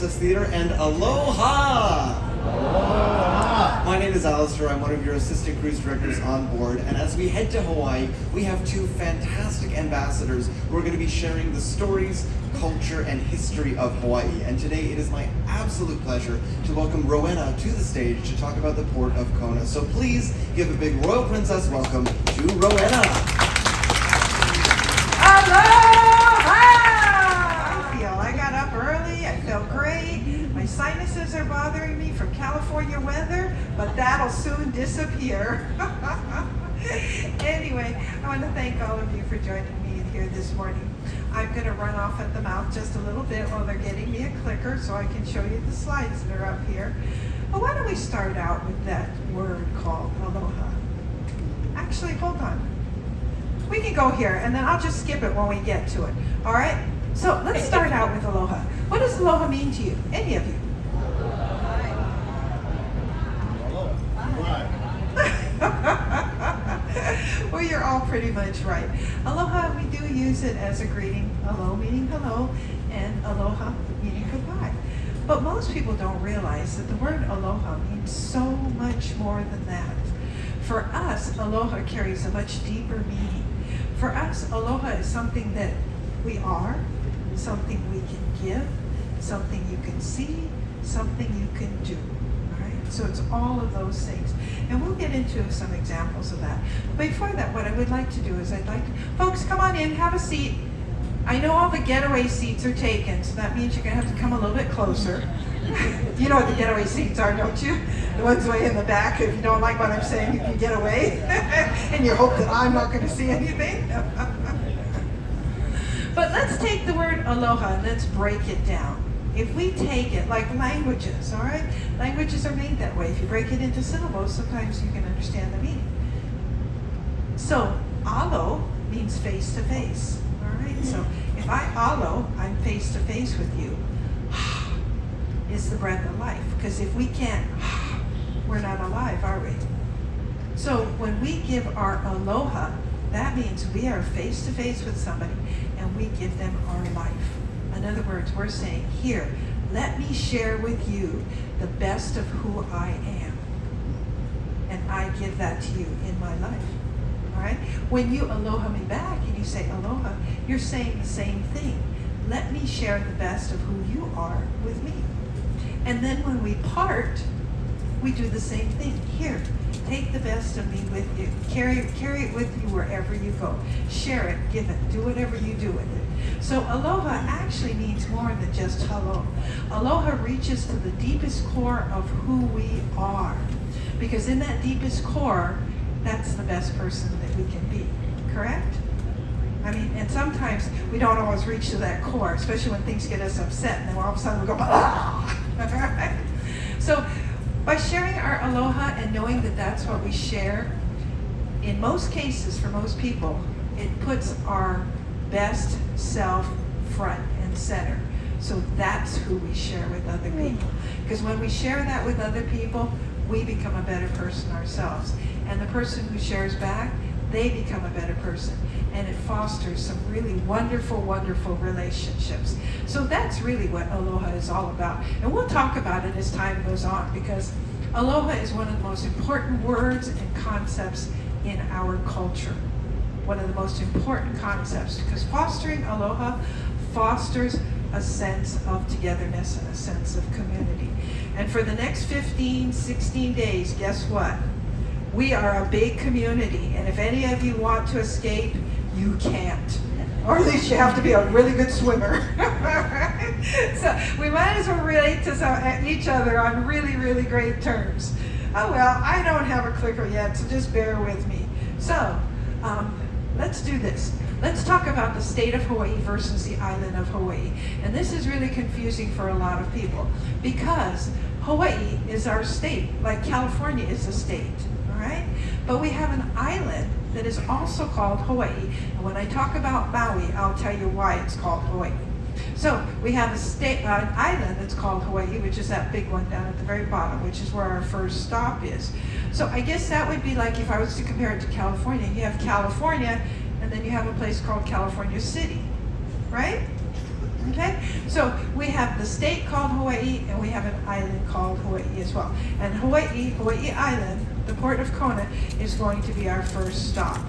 Princess Theater, and aloha! Aloha! My name is Alistair. I'm one of your assistant cruise directors on board, and as we head to Hawaii, we have two fantastic ambassadors who are going to be sharing the stories, culture, and history of Hawaii. And today it is my absolute pleasure to welcome Rowena to the stage to talk about the port of Kona. So please give a big Royal Princess welcome to Rowena. I got up early, I felt great. My sinuses are bothering me from California weather, but that'll soon disappear. Anyway, I want to thank all of you for joining me here this morning. I'm going to run off at the mouth just a little bit while they're getting me a clicker so I can show you the slides that are up here. But why don't we start out with that word called aloha? Actually, hold on. We can go here, and then I'll just skip it when we get to it. All right? So let's start out with aloha. What does aloha mean to you? Any of you? Well, you're all pretty much right. Aloha, we do use it as a greeting. Alo meaning hello, and aloha meaning goodbye. But most people don't realize that the word aloha means so much more than that. For us, aloha carries a much deeper meaning. For us, aloha is something that we are, something we can give, something you can see, something you can do. All right? So it's all of those things. And we'll get into some examples of that. But before that, what I would like to do is folks, come on in, have a seat. I know all the getaway seats are taken, so that means you're going to have to come a little bit closer. You know what the getaway seats are, don't you? The ones way in the back. If you don't like what I'm saying, you can get away. And you hope that I'm not going to see anything. But let's take the word aloha and let's break it down. If we take it like languages, all right? Languages are made that way. If you break it into syllables, sometimes you can understand the meaning. So, alo means face to face, all right? So, if I alo, I'm face to face with you. Is the breath of life. Because if we can't, we're not alive, are we? So, when we give our aloha, that means we are face to face with somebody and we give them our life. In other words, we're saying, here, let me share with you the best of who I am. And I give that to you in my life. All right? When you aloha me back and you say aloha, you're saying the same thing. Let me share the best of who you are with me. And then when we part, we do the same thing. Here, take the best of me with you. Carry it with you wherever you go. Share it, give it, do whatever you do with it. So aloha actually means more than just hello. Aloha reaches to the deepest core of who we are. Because in that deepest core, that's the best person that we can be. Correct? I mean, and sometimes we don't always reach to that core, especially when things get us upset, and then all of a sudden we go, ah! So, by sharing our aloha and knowing that that's what we share, in most cases, for most people, it puts our best self front and center. So that's who we share with other people. Because when we share that with other people, we become a better person ourselves. And the person who shares back, they become a better person. And it fosters some really wonderful, wonderful relationships. So that's really what aloha is all about. And we'll talk about it as time goes on, because aloha is one of the most important words and concepts in our culture. One of the most important concepts, because fostering aloha fosters a sense of togetherness and a sense of community. And for the next 15, 16 days, guess what? We are a big community, and if any of you want to escape, you can't. Or at least you have to be a really good swimmer. So we might as well relate to each other on really, really great terms. Oh well, I don't have a clicker yet, so just bear with me. So, let's do this. Let's talk about the state of Hawaii versus the island of Hawaii. And this is really confusing for a lot of people, because Hawaii is our state, like California is a state. Right? But we have an island that is also called Hawaii. And when I talk about Maui, I'll tell you why it's called Hawaii. So we have an island that's called Hawaii, which is that big one down at the very bottom, which is where our first stop is. So I guess that would be like if I was to compare it to California. You have California, and then you have a place called California City, right? Okay, so we have the state called Hawaii, and we have an island called Hawaii as well. And Hawaii Island, the port of Kona, is going to be our first stop.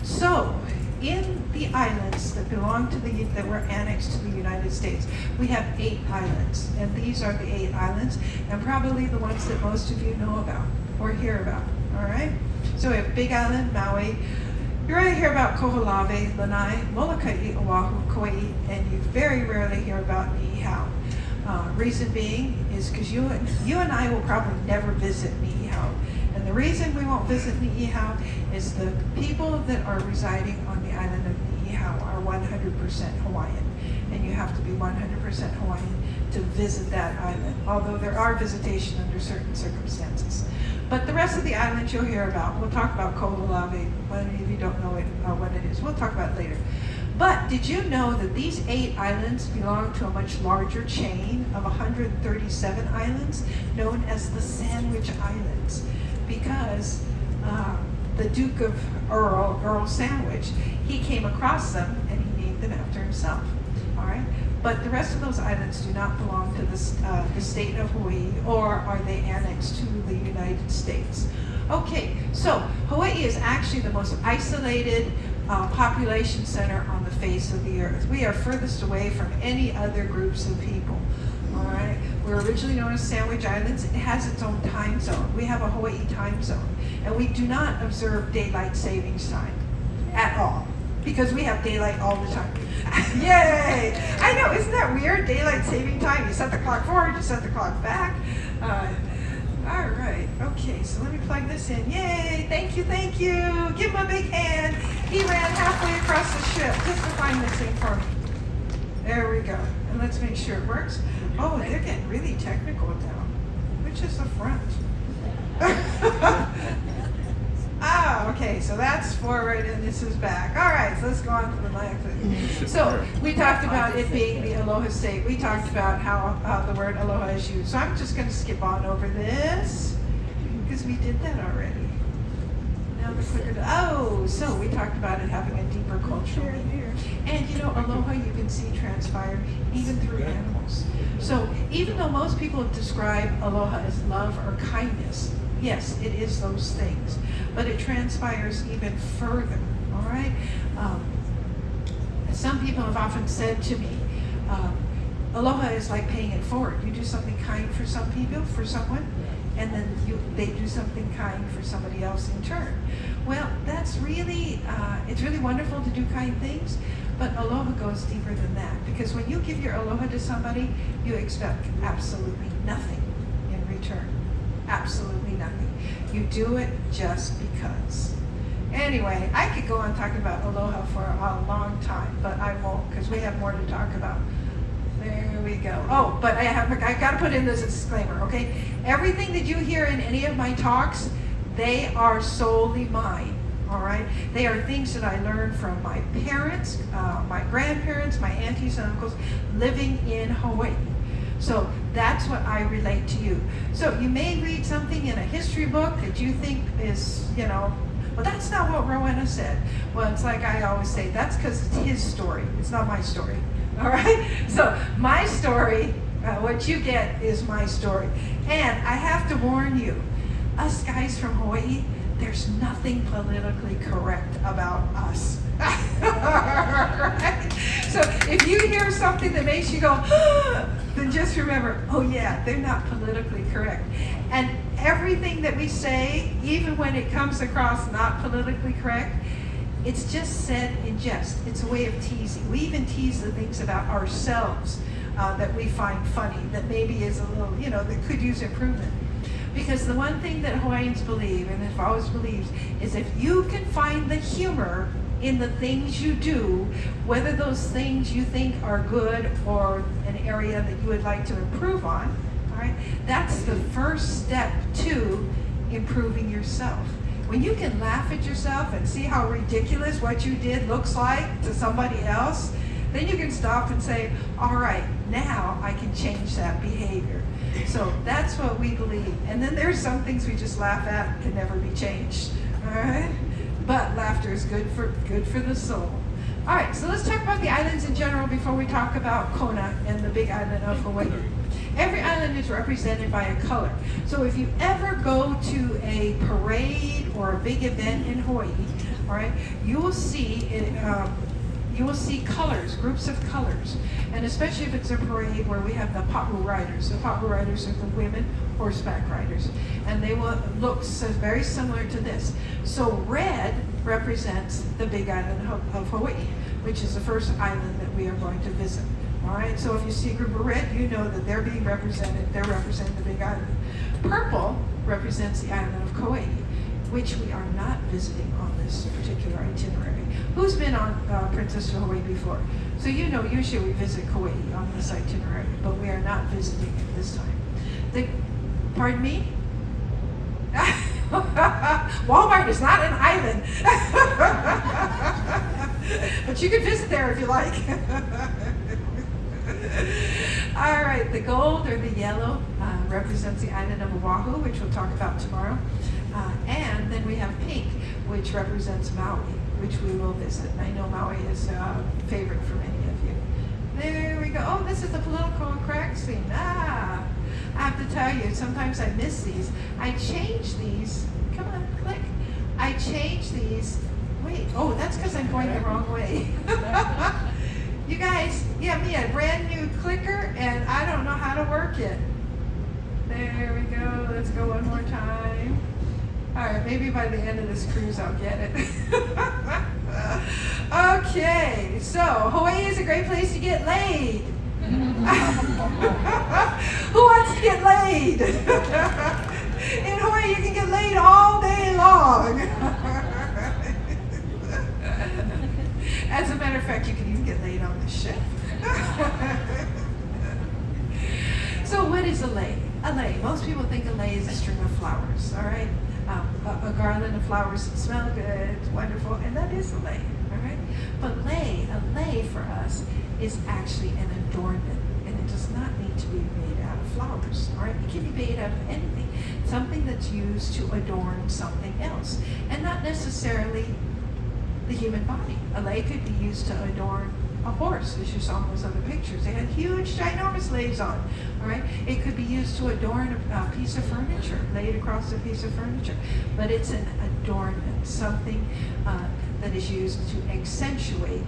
So, in the islands that belong to that were annexed to the United States, we have 8 islands, and these are the 8 islands, and probably the ones that most of you know about or hear about. All right, so we have Big Island, Maui. You're going to hear about Koholave, Lanai, Molokai, Oahu, Kauai, and you very rarely hear about Niihau. Reason being is because you and I will probably never visit Niihau. And the reason we won't visit Niihau is the people that are residing on the island of Niihau are 100% Hawaiian. And you have to be 100% Hawaiian to visit that island, although there are visitation under certain circumstances. But the rest of the islands you'll hear about. We'll talk about Koholave. Many of you don't know what it is. We'll talk about it later. But did you know that these 8 islands belong to a much larger chain of 137 islands known as the Sandwich Islands? Because the Duke of Earl Sandwich, he came across them and he named them after himself. All right? But the rest of those islands do not belong to the state of Hawaii, or are they annexed to the United States. Okay, so Hawaii is actually the most isolated population center on the face of the earth. We are furthest away from any other groups of people. All right, we're originally known as Sandwich Islands. It has its own time zone. We have a Hawaii time zone, and we do not observe daylight savings time at all, because we have daylight all the time. Yay! I know, isn't that weird? Daylight saving time. You set the clock forward, you set the clock back. All right, okay, so let me plug this in. Yay, thank you, thank you. Give him a big hand. He ran halfway across the ship just to find this thing for me. There we go. And let's make sure it works. Oh, they're getting really technical now. Which is the front? Okay, so that's forward and this is back. All right, so let's go on to the next thing. So we talked about it being the aloha state. We talked about how the word aloha is used. So I'm just going to skip on over this because we did that already. Now the clicker. So we talked about it having a deeper cultural meaning. And you know, aloha you can see transpire even through animals. So even though most people describe aloha as love or kindness, yes, it is those things, but it transpires even further, all right? Some people have often said to me, aloha is like paying it forward. You do something kind for some people, for someone, and then they do something kind for somebody else in turn. Well, that's really, it's really wonderful to do kind things, but aloha goes deeper than that, because when you give your aloha to somebody, you expect absolutely nothing in return. Absolutely nothing. You do it just because. Anyway, I could go on talking about aloha for a long time, but I won't, because we have more to talk about. There we go. Oh, but I got to put in this disclaimer, okay? Everything that you hear in any of my talks, they are solely mine, all right? They are things that I learned from my parents, my grandparents, my aunties and uncles living in Hawaii. So that's what I relate to you. So you may read something in a history book that you think is, well, that's not what Rowena said. Well, it's like I always say, that's because it's his story. It's not my story. All right? So my story, what you get is my story. And I have to warn you, us guys from Hawaii, there's nothing politically correct about us. Right? So if you hear something that makes you go, then just remember, oh yeah, they're not politically correct. And everything that we say, even when it comes across not politically correct, it's just said in jest. It's a way of teasing. We even tease the things about ourselves that we find funny, that maybe is a little, that could use improvement. Because the one thing that Hawaiians believe, and have always believed, is if you can find the humor in the things you do, whether those things you think are good or an area that you would like to improve on, all right, that's the first step to improving yourself. When you can laugh at yourself and see how ridiculous what you did looks like to somebody else, then you can stop and say, all right, now I can change that behavior. So that's what we believe. And then there's some things we just laugh at and can never be changed. All right? But laughter is good for the soul. All right, so let's talk about the islands in general before we talk about Kona and the big island of Hawaii. Every island is represented by a color. So if you ever go to a parade or a big event in Hawaii, all right, you will see colors, groups of colors. And especially if it's a parade where we have the pahu riders. The pahu riders are the women horseback riders. And they will look very similar to this. So red represents the big island of Hawaii, which is the first island that we are going to visit. All right, so if you see a group of red, you know that they're being represented. They're representing the big island. Purple represents the island of Kauai, which we are not visiting on this particular itinerary. Who's been on Princess to Hawaii before? So you know usually we visit Kauai on this itinerary, but we are not visiting it this time. Pardon me? Walmart is not an island. But you can visit there if you like. All right, the gold or the yellow represents the island of Oahu, which we'll talk about tomorrow. And then we have pink, which represents Maui, which we will visit. And I know Maui is a favorite for many of you. There we go. Oh, this is the political correct scene. I have to tell you, sometimes I miss these. I change these. Come on, click. I change these. Wait, oh, that's because I'm going the wrong way. You guys, give me a brand new clicker and I don't know how to work it. There we go. Let's go one more time. All right, maybe by the end of this cruise I'll get it. Okay, so Hawaii is a great place to get laid. Who wants to get laid? In Hawaii, you can get laid all day long. As a matter of fact, you can even get laid on the ship. So what is a lei? A lei, most people think a lei is a string of flowers, all right? A garland of flowers that smell good, it's wonderful, and that is a lei, all right? But a lei for us is actually an adornment, and it does not need to be made out of flowers, all right? It can be made out of anything, something that's used to adorn something else, and not necessarily the human body. A lei could be used to adorn a horse, as you saw in those other pictures. They had huge, ginormous leis on, all right? It could be used to adorn a piece of furniture, laid across a piece of furniture. But it's an adornment, something that is used to accentuate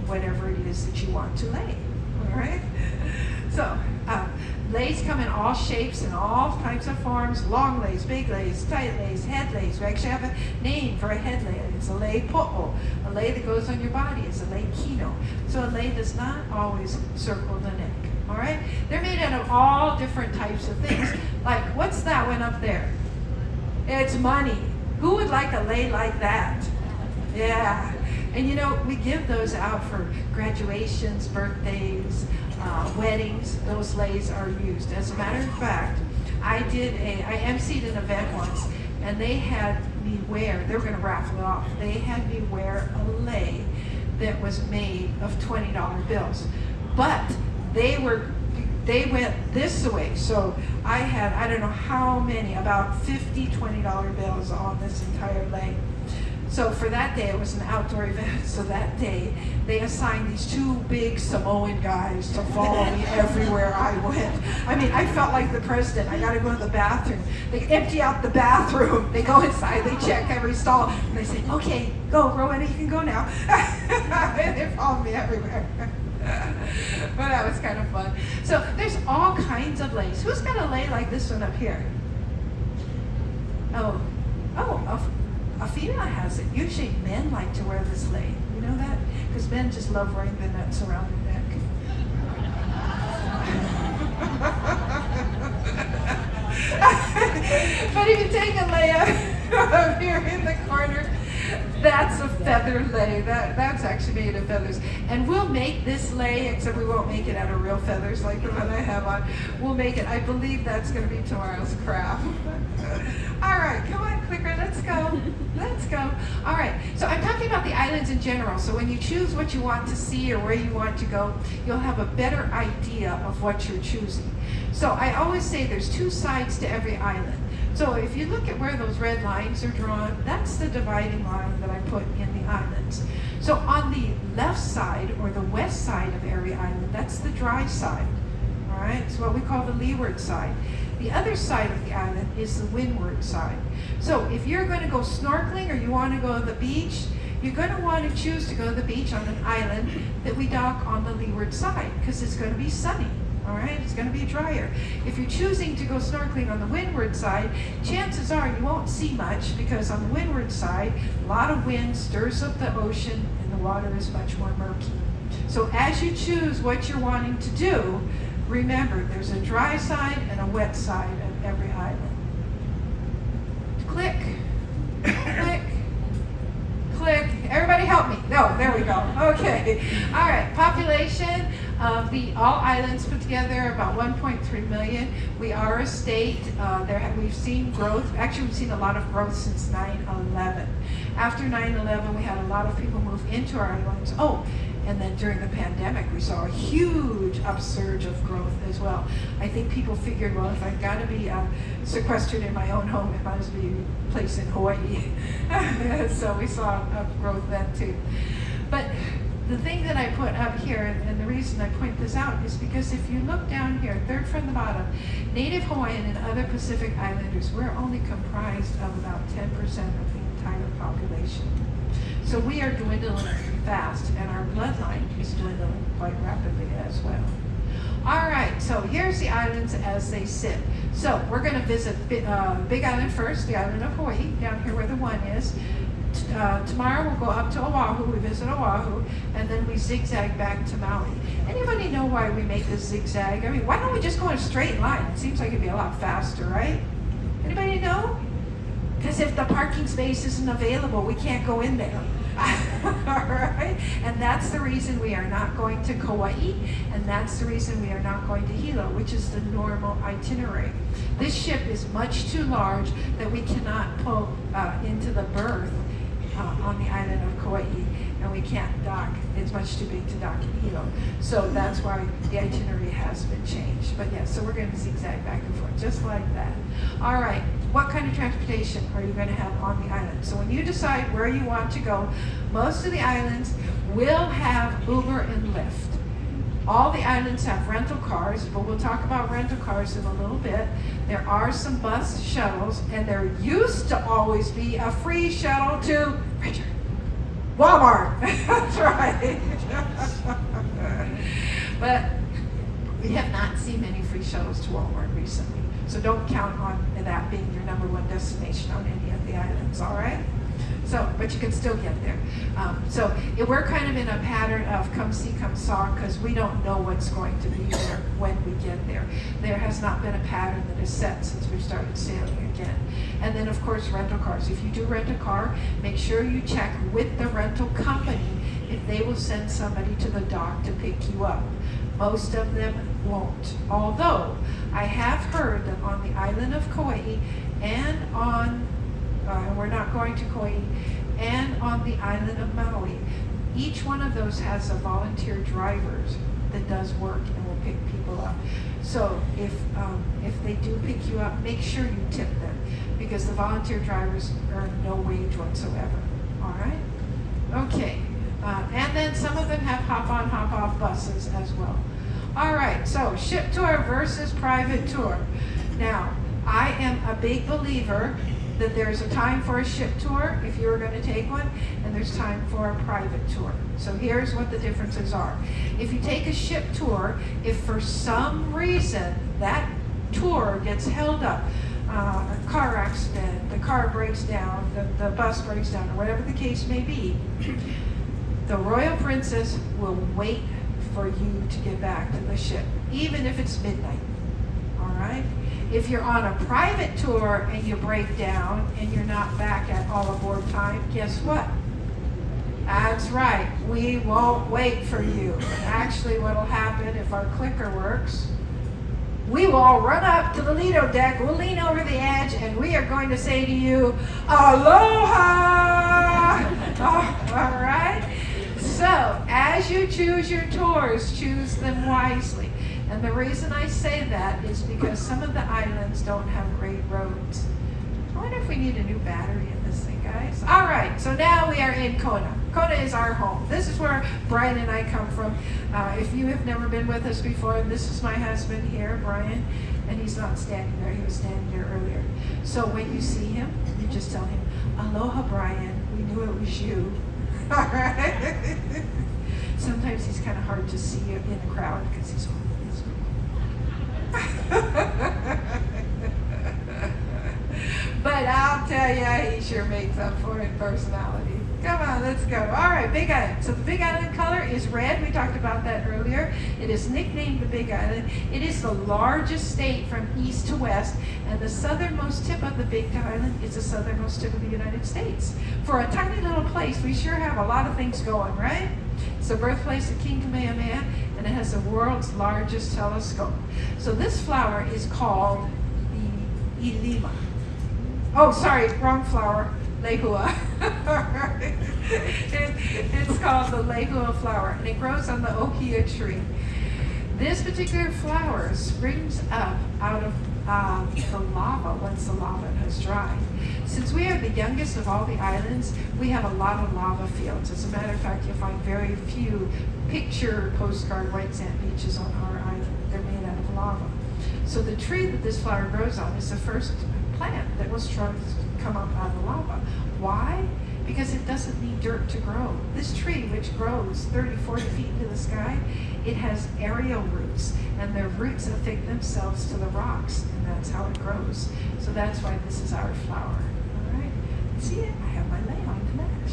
whatever it is that you want to lay, all right? So, leis come in all shapes and all types of forms, long leis, big leis, tight leis, head leis. We actually have a name for a head lei. It's a lei po'o. A lei that goes on your body is a lei kino. So a lei does not always circle the neck, all right? They're made out of all different types of things. Like, what's that one up there? It's money. Who would like a lei like that? Yeah. And you know, we give those out for graduations, birthdays, weddings. Those leis are used. As a matter of fact, I emceed an event once, and they had me wear, they were going to raffle it off, they had me wear a lei that was made of $20 bills. But they went this way, so I had, I don't know how many, about 50 $20 bills on this entire lei. So for that day, it was an outdoor event, so that day, they assigned these two big Samoan guys to follow me everywhere I went. I mean, I felt like the president. I gotta go to the bathroom. They empty out the bathroom. They go inside, they check every stall, and they say, okay, go, Rowena, you can go now. And they followed me everywhere. But that was kind of fun. So there's all kinds of leis. Who's got a lei like this one up here? A female has it. Usually men like to wear this lei. You know that? Because men just love wearing the nuts around their neck. But if you take a lei up here in the corner, that's a feather lei. That's actually made of feathers. And we'll make this lei, except we won't make it out of real feathers like the one I have on. We'll make it. I believe that's going to be tomorrow's craft. All right, come on, clicker, let's go. Let's go. All right, so I'm talking about the islands in general. So when you choose what you want to see or where you want to go, you'll have a better idea of what you're choosing. So I always say there's two sides to every island. So if you look at where those red lines are drawn, that's the dividing line that I put in the islands. So on the left side, or the west side of every island, that's the dry side. All right, it's what we call the leeward side. The other side of the island is the windward side. So if you're going to go snorkeling or you want to go to the beach, you're going to want to choose to go to the beach on an island that we dock on the leeward side, because it's going to be sunny. All right, it's going to be drier. If you're choosing to go snorkeling on the windward side, chances are you won't see much, because on the windward side, a lot of wind stirs up the ocean and the water is much more murky. So as you choose what you're wanting to do, remember there's a dry side and a wet side of every island. Click, click, click. Everybody help me. No, there we go. Okay. All right. Population of all islands put together, about 1.3 million. We are a state. We've seen growth. Actually, we've seen a lot of growth since 9/11. After 9/11, we had a lot of people move into our islands. Oh, and then during the pandemic, we saw a huge upsurge of growth as well. I think people figured, well, if I've got to be sequestered in my own home, it might as well be a place in Hawaii. So we saw a growth then too. But the thing that I put up here, and the reason I point this out, is because if you look down here, third from the bottom, Native Hawaiian and other Pacific Islanders, we're only comprised of about 10% of the entire population. So we are dwindling fast, and our bloodline is dwindling quite rapidly as well. All right, so here's the islands as they sit. So we're going to visit Big Island first, the island of Hawaii, down here where the one is. Tomorrow we'll go up to Oahu, we visit Oahu, and then we zigzag back to Maui. Anybody know why we make this zigzag? I mean, why don't we just go in a straight line? It seems like it'd be a lot faster, right? Anybody know? Because if the parking space isn't available, we can't go in there. All right? And that's the reason we are not going to Kauai, and that's the reason we are not going to Hilo, which is the normal itinerary. This ship is much too large that we cannot pull into the berth on the island of Kauai, and we can't dock. It's much too big to dock in Hilo. So that's why the itinerary has been changed. But yeah, so we're going to zigzag back and forth, just like that. All right, what kind of transportation are you going to have on the island? So when you decide where you want to go, most of the islands will have Uber and Lyft. All the islands have rental cars, but we'll talk about rental cars in a little bit. There are some bus shuttles, and there used to always be a free shuttle to Richard, Walmart. That's right. But we have not seen many free shuttles to Walmart recently. So don't count on that being your number one destination on any of the islands, all right? So, but you can still get there. We're kind of in a pattern of come see, come saw, because we don't know what's going to be there when we get there. There has not been a pattern that is set since we've started sailing again. And then, of course, rental cars. If you do rent a car, make sure you check with the rental company if they will send somebody to the dock to pick you up. Most of them won't. Although, I have heard that on the island of Kauai and on we're not going to Kauai, and on the island of Maui, each one of those has a volunteer driver that does work and will pick people up. So if they do pick you up, make sure you tip them, because the volunteer drivers earn no wage whatsoever. All right? Okay. And then some of them have hop-on, hop-off buses as well. All right, so ship tour versus private tour. Now, I am a big believer that there's a time for a ship tour if you're going to take one, and there's time for a private tour. So here's what the differences are. If you take a ship tour, if for some reason that tour gets held up, a car accident, the car breaks down, the bus breaks down, or whatever the case may be, the Royal Princess will wait for you to get back to the ship, even if it's midnight. All right? If you're on a private tour and you break down and you're not back at all aboard time, guess what? That's right, we won't wait for you. Actually, what'll happen if our clicker works, we will all run up to the Lido deck, we'll lean over the edge, and we are going to say to you, aloha! Oh, all right? So, as you choose your tours, choose them wisely. And the reason I say that is because some of the islands don't have great roads. I wonder if we need a new battery in this thing, guys. All right, so now we are in Kona. Kona is our home. This is where Brian and I come from. If you have never been with us before, this is my husband here, Brian, and he's not standing there. He was standing there earlier. So when you see him, you just tell him, "Aloha, Brian. We knew it was you." All right. Sometimes he's kind of hard to see in a crowd because he's But I'll tell you, he sure makes up for it in personality. Come on, let's go. All right, Big Island. So the Big Island color is red. We talked about that earlier. It is nicknamed the Big Island. It is the largest state from east to west, and the southernmost tip of the Big Island is the southernmost tip of the United States. For a tiny little place, we sure have a lot of things going, right? It's the birthplace of King Kamehameha, and it has the world's largest telescope. So this flower is called the Ilima. Oh, sorry, wrong flower. Lehua. It's called the Lehua flower, and it grows on the ohia tree. This particular flower springs up out of the lava once the lava has dried. Since we are the youngest of all the islands, we have a lot of lava fields. As a matter of fact, you'll find very few picture postcard white sand beaches on our island. They're made out of lava. So the tree that this flower grows on is the first plant that was trying to come up out of lava. Why? Because it doesn't need dirt to grow. This tree, which grows 30, 40 feet into the sky, it has aerial roots, and their roots affix themselves to the rocks, and that's how it grows. So that's why this is our flower. All right? See it? I have my lei on to match.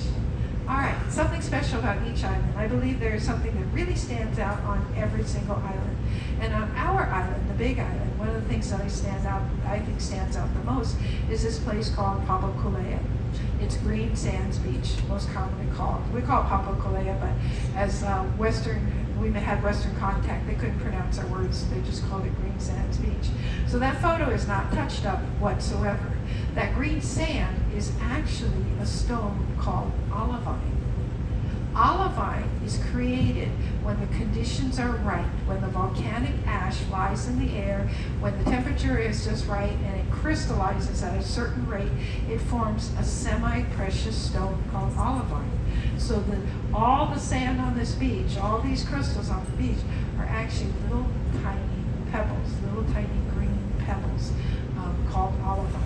All right, something special about each island. I believe there is something that really stands out on every single island. And on our island, the Big Island, one of the things that I think stands out the most is this place called Papakolea. It's Green Sands Beach, most commonly called. We call it Papakolea, but as we had Western contact, they couldn't pronounce our words, so they just called it Green Sands Beach. So that photo is not touched up whatsoever. That green sand is actually a stone called olivine. Olivine is created when the conditions are right, when the volcanic ash flies in the air, when the temperature is just right, and it crystallizes at a certain rate, it forms a semi-precious stone called olivine. So all the sand on this beach, all these crystals on the beach, are actually little tiny pebbles, little tiny green pebbles called olivine.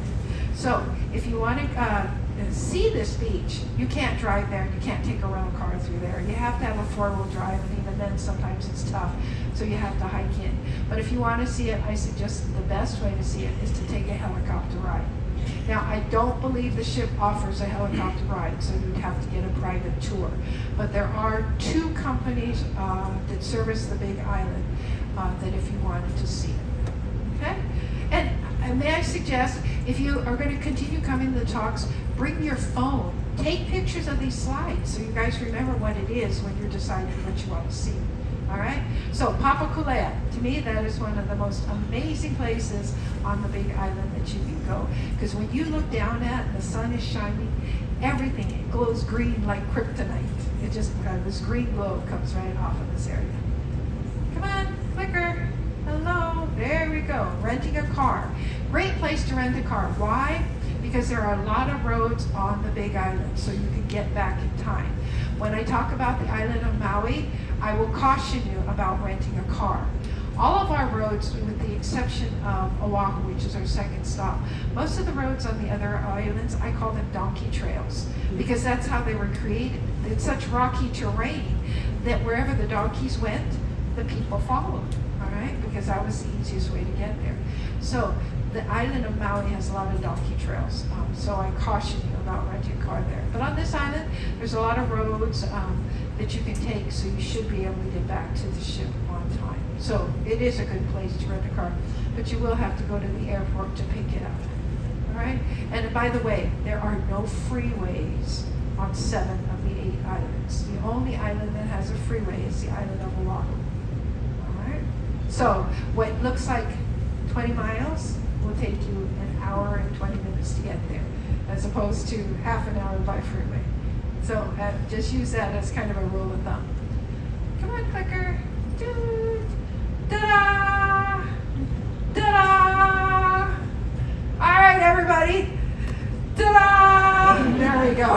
So if you want to see this beach, you can't drive there, you can't take a rental car through there. You have to have a four-wheel drive, and even then sometimes it's tough, so you have to hike in. But if you want to see it, I suggest the best way to see it is to take a helicopter ride. Now, I don't believe the ship offers a helicopter ride, so you'd have to get a private tour. But there are two companies that service the Big Island that if you wanted to see it. Okay? And may I suggest, if you are going to continue coming to the talks, bring your phone. Take pictures of these slides so you guys remember what it is when you're deciding what you want to see. All right? So Papakolea, to me, that is one of the most amazing places on the Big Island that you can go. Because when you look down at and the sun is shining, everything, it glows green like kryptonite. It just, this green glow comes right off of this area. Come on, clicker. Hello, there we go. Renting a car. Great place to rent a car. Why? Because there are a lot of roads on the Big Island, so you can get back in time. When I talk about the island of Maui, I will caution you about renting a car. All of our roads, with the exception of Oahu, which is our second stop, most of the roads on the other islands, I call them donkey trails, because that's how they were created. It's such rocky terrain that wherever the donkeys went, the people followed. Because that was the easiest way to get there. So the island of Maui has a lot of donkey trails, so I caution you about renting a car there. But on this island, there's a lot of roads that you can take, so you should be able to get back to the ship on time. So it is a good place to rent a car, but you will have to go to the airport to pick it up. All right? And by the way, there are no freeways on 7 of the 8 islands. The only island that has a freeway is the island of Oahu. So what looks like 20 miles will take you an hour and 20 minutes to get there, as opposed to half an hour by freeway. So just use that as kind of a rule of thumb. Come on, clicker. Ta-da! Ta-da! All right, everybody. Ta-da! There we go.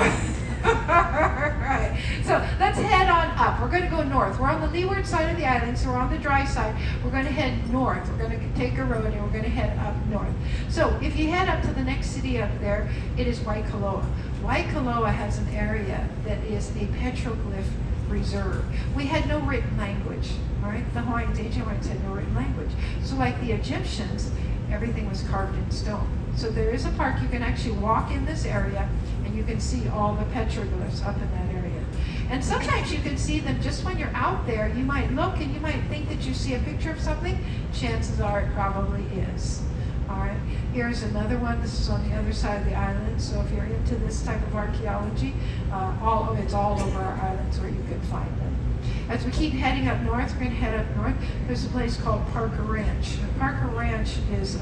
Alright, so let's head on up. We're going to go north. We're on the leeward side of the island, so we're on the dry side. We're going to head north. We're going to take a road and we're going to head up north. So if you head up to the next city up there, it is Waikoloa. Waikoloa has an area that is a petroglyph reserve. We had no written language. All right, the Hawaiians, ancient Hawaiians had no written language. So like the Egyptians, everything was carved in stone. So there is a park. You can actually walk in this area and you can see all the petroglyphs up in that area. And sometimes you can see them just when you're out there. You might look and you might think that you see a picture of something. Chances are it probably is. All right, here's another one. This is on the other side of the island. So if you're into this type of archaeology, it's all over our islands where you can find them. As we keep heading up north, we're going to head up north. There's a place called Parker Ranch. Parker Ranch is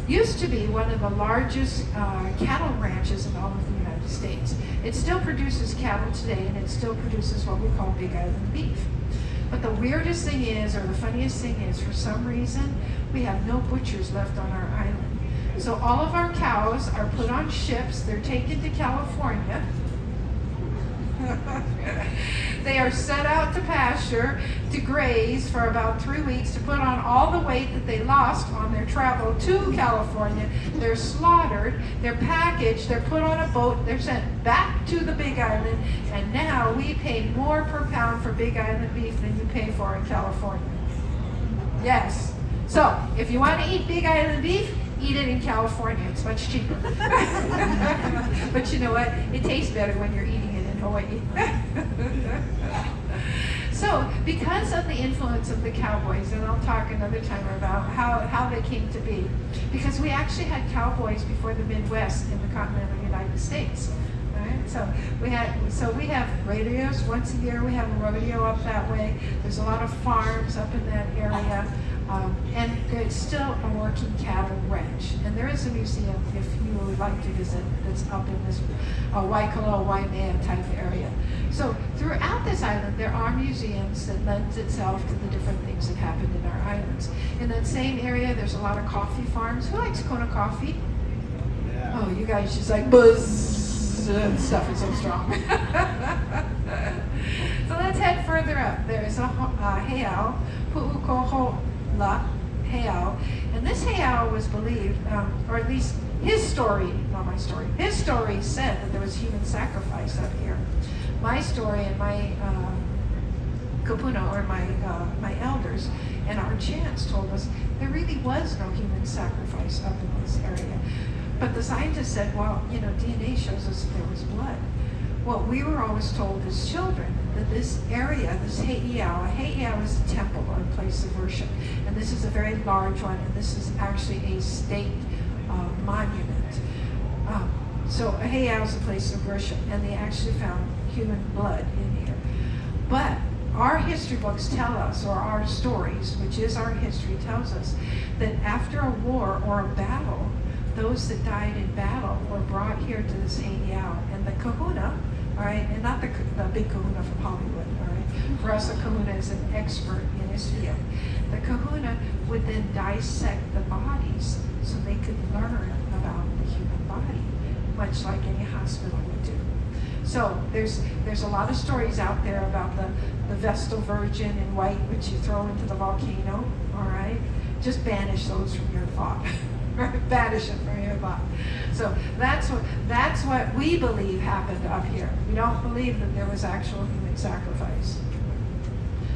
used to be one of the largest cattle ranches in all of the United States. It still produces cattle today, and it still produces what we call Big Island beef. But the weirdest thing is, or the funniest thing is, for some reason, we have no butchers left on our island. So all of our cows are put on ships. They're taken to California. They are set out to pasture, to graze for about 3 weeks, to put on all the weight that they lost on their travel to California. They're slaughtered, they're packaged, they're put on a boat, they're sent back to the Big Island, and now we pay more per pound for Big Island beef than you pay for in California. Yes. So, if you want to eat Big Island beef, eat it in California. It's much cheaper. But you know what? It tastes better when you're eating it in Hawaii. So, because of the influence of the cowboys, and I'll talk another time about how they came to be, because we actually had cowboys before the Midwest in the continental United States. Right? So we have rodeos once a year. We have a rodeo up that way. There's a lot of farms up in that area. And it's still a working cattle ranch. And there is a museum, if you would like to visit, that's up in this Waikoloa, Waimea type area. So throughout this island, there are museums that lends itself to the different things that happened in our islands. In that same area, there's a lot of coffee farms. Who likes Kona coffee? Yeah. Oh, you guys just like buzz. That stuff is so strong. So let's head further up. There's a heiau, Pu'ukohola heiau, and this heiau was believed, or at least his story, not my story, his story said that there was human sacrifice up here. My story and my kapuna, or my elders, and our chants told us there really was no human sacrifice up in this area. But the scientists said, well, DNA shows us that there was blood. What we were always told as children, that this area, this heiau, a heiau is a temple or a place of worship. And this is a very large one, and this is actually a state monument. So a heiau is a place of worship, and they actually found human blood in here. But our history books tell us, or our stories, which is our history, tells us that after a war or a battle, those that died in battle were brought here to this heiau. And the kahuna, all right, and not the big kahuna from Hollywood, all right? For us, a kahuna is an expert in his field. The kahuna would then dissect the bodies so they could learn about the human body, much like any hospital would do. So there's a lot of stories out there about the Vestal Virgin in white, which you throw into the volcano, all right? Just banish those from your thought. Banish it from your thought. So that's what we believe happened up here. We don't believe that there was actual human sacrifice.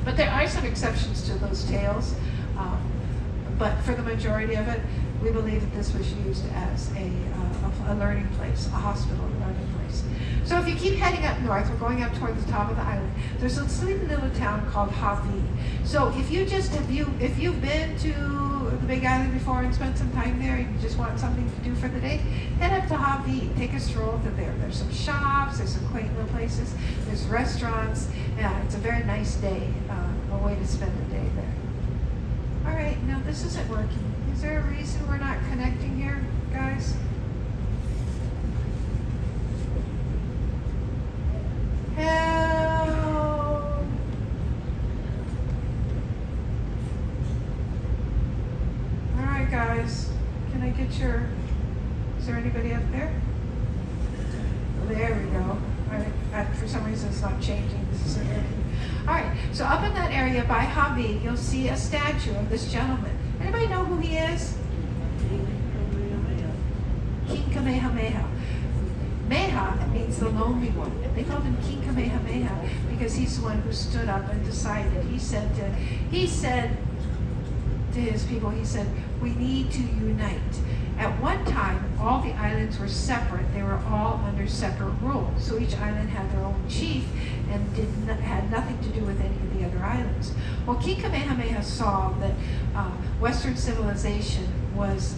But there are some exceptions to those tales. But for the majority of it, we believe that this was used as a learning place, a hospital learning place. So if you keep heading up north, we're going up toward the top of the island. There's a sleepy little town called Hawi. So if you've been to the Big Island before and spent some time there, and you just want something to do for the day, head up to Hawi. Take a stroll to there. There's some shops. There's some quaint little places. There's restaurants. Yeah, it's a very nice day, a way to spend the day there. All right, no, this isn't working. Is there a reason we're not connecting here, guys? Help! All right, guys. Can I get is there anybody up there? for some reason it's not changing. This is all right. So up in that area by Hawaii, you'll see a statue of this gentleman. Anybody know who he is? King Kamehameha. Meha means the lonely one. They called him King Kamehameha because he's the one who stood up and decided. He said to his people, he said, we need to unite. At one time, all the islands were separate. They were all under separate rule. So each island had their own chief and had nothing to do with any of the other islands. Well, King Kamehameha saw that Western civilization was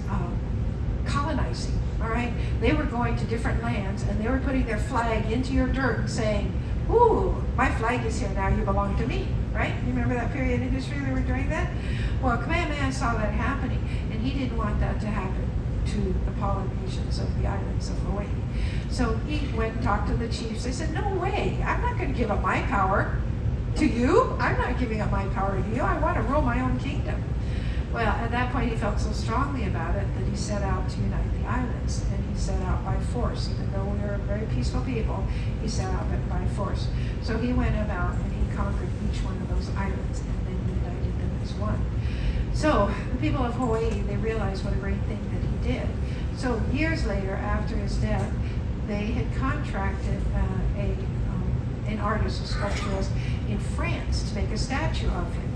colonizing, all right? They were going to different lands and they were putting their flag into your dirt and saying, ooh, my flag is here now, you belong to me, right? You remember that period in history they were doing that? Well, Kamehameha saw that happening and he didn't want that to happen to the Polynesians of the islands of Hawaii. So he went and talked to the chiefs. They said, no way, I'm not going to give up my power to you. I'm not giving up my power to you. I want to rule my own kingdom. Well, at that point he felt so strongly about it that he set out to unite the islands, and he set out by force. Even though we were very peaceful people, he set out by force. So he went about and he conquered each one of those islands and then united them as one. So the people of Hawaii, they realized what a great thing that he did. So years later, after his death, they had contracted an artist, a sculpturist in France to make a statue of him.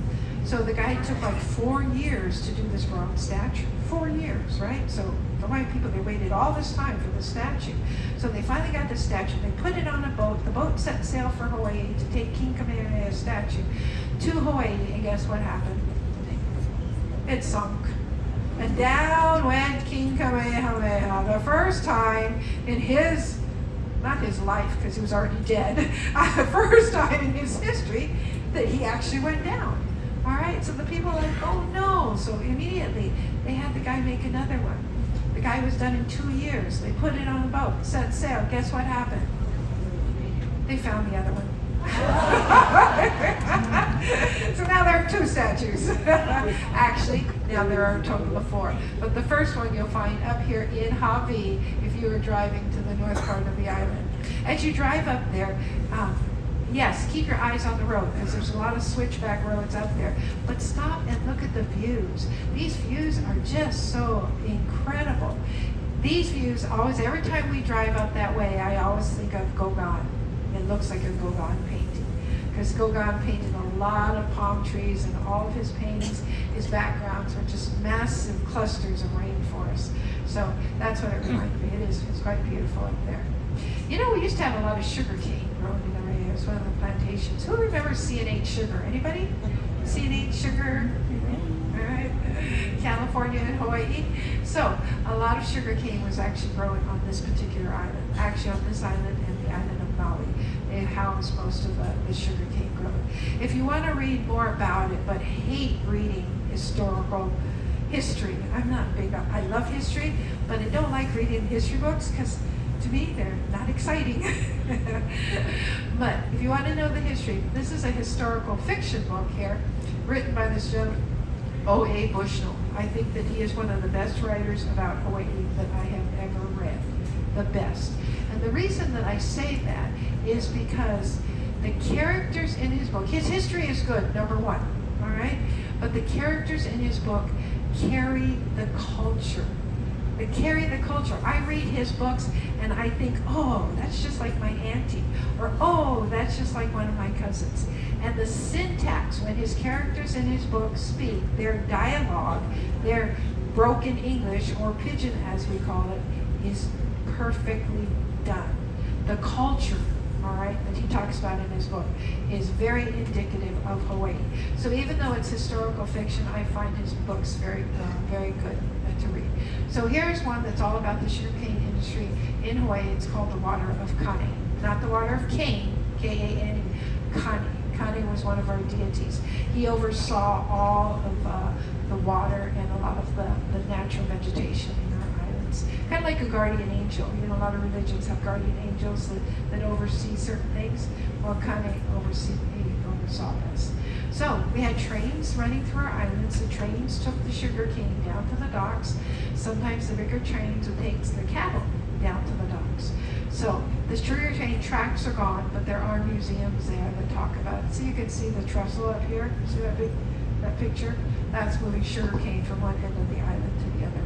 So the guy took like 4 years to do this bronze statue. 4 years, right? So the white people, they waited all this time for the statue. So they finally got the statue. They put it on a boat. The boat set sail for Hawaii to take King Kamehameha's statue to Hawaii. And guess what happened? It sunk. And down went King Kamehameha. The first time in his, not his life because he was already dead, the first time in his history that he actually went down. All right, so the people are like, oh no. So immediately they had the guy make another one. The guy was done in 2 years. They put it on a boat, set sail. Guess what happened? They found the other one. So now there are 2 statues. Actually, now there are a total of 4. But the first one you'll find up here in Hawaii if you were driving to the north part of the island. As you drive up there, yes, keep your eyes on the road because there's a lot of switchback roads up there. But stop and look at the views. These views are just so incredible. These views, always, every time we drive up that way, I always think of Gauguin. It looks like a Gauguin painting. Because Gauguin painted a lot of palm trees and all of his paintings, his backgrounds are just massive clusters of rainforest. So that's what it reminds me. It's quite beautiful up there. You know, we used to have a lot of sugar cane growing in the area. It was one of the plantations. Who remembers C&H sugar? Anybody? C&H sugar? All right. California and Hawaii. So a lot of sugar cane was actually growing on this particular island. Actually on this island and the island of Maui. They house most of the sugar cane growing. If you want to read more about it but hate reading historical history, I'm not big on, I love history, but I don't like reading history books because to me, they're not exciting. But if you want to know the history, this is a historical fiction book here, written by this gentleman, O.A. Bushnell. I think that he is one of the best writers about Hawaii that I have ever read. The best. And the reason that I say that is because the characters in his book, his history is good, number one, all right? But the characters in his book carry the culture. They carry the culture. I read his books and I think, oh, that's just like my auntie. Or, oh, that's just like one of my cousins. And the syntax, when his characters in his books speak, their dialogue, their broken English, or pidgin as we call it, is perfectly done. The culture, all right, that he talks about in his book is very indicative of Hawaii. So even though it's historical fiction, I find his books very good to read. So here's one that's all about the sugarcane industry in Hawaii. It's called the Water of Kane. Not the Water of Cane, K-A-N-E, Kane. Kane was one of our deities. He oversaw all of the water and a lot of the natural vegetation in our islands. Kind of like a guardian angel. You know, a lot of religions have guardian angels that oversee certain things. Well, Kane oversaw this. So we had trains running through our islands. The trains took the sugar cane down to the docks. Sometimes the bigger trains would take the cattle down to the docks. So the sugar cane tracks are gone, but there are museums there that talk about it. So you can see the trestle up here. See that picture? That's moving sugar cane from one end of the island to the other.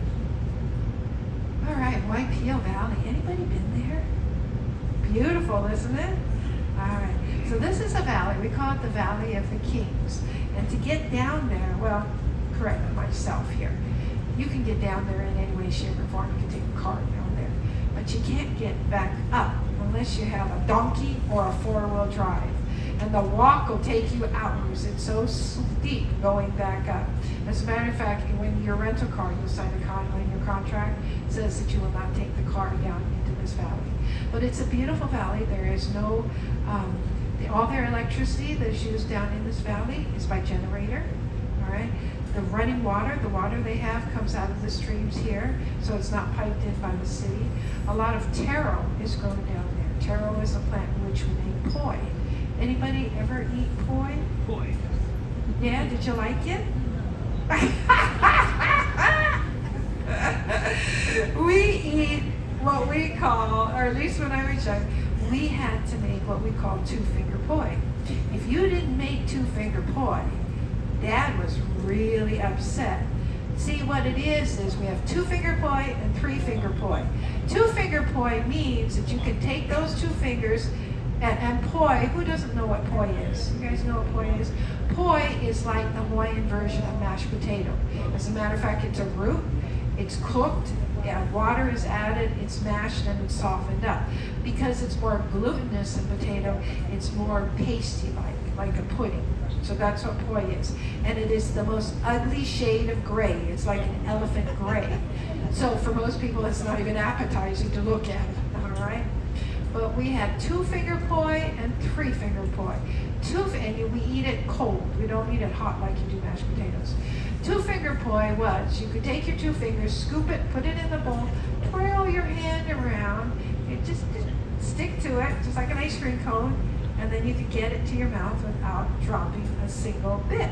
All right, Waipio Valley. Anybody been there? Beautiful, isn't it? All right. So this is a valley. We call it the Valley of the Kings. And to get down there, well, correct myself here. You can get down there in any way, shape, or form. You can take a car down there. But you can't get back up unless you have a donkey or a four-wheel drive. And the walk will take you hours. It's so steep going back up. As a matter of fact, when your rental car, you'll sign on your contract, it says that you will not take the car down into this valley. But it's a beautiful valley. There is no, all their electricity that's used down in this valley is by generator, all right? The running water, the water they have comes out of the streams here, so it's not piped in by the city. A lot of taro is grown down there. Taro is a plant which we make poi. Anybody ever eat poi? Poi. Yeah, did you like it? We eat what we call, or at least when I was young, we had to make what we call two-finger poi. If you didn't make two-finger poi, Dad was really upset. See, what it is we have two-finger poi and three-finger poi. Two-finger poi means that you can take those two fingers and poi, who doesn't know what poi is? You guys know what poi is? Poi is like the Hawaiian version of mashed potato. As a matter of fact, it's a root. It's cooked, water is added, it's mashed, and it's softened up. Because it's more glutinous than potato, it's more pasty-like, like a pudding. So that's what poi is. And it is the most ugly shade of gray. It's like an elephant gray. So for most people, it's not even appetizing to look at, all right? But we had two-finger poi and three-finger poi. And we eat it cold. We don't eat it hot like you do mashed potatoes. Two-finger poi was, you could take your two fingers, scoop it, put it in the bowl, twirl your hand around, and just stick to it, just like an ice cream cone, and then you could get it to your mouth without dropping a single bit.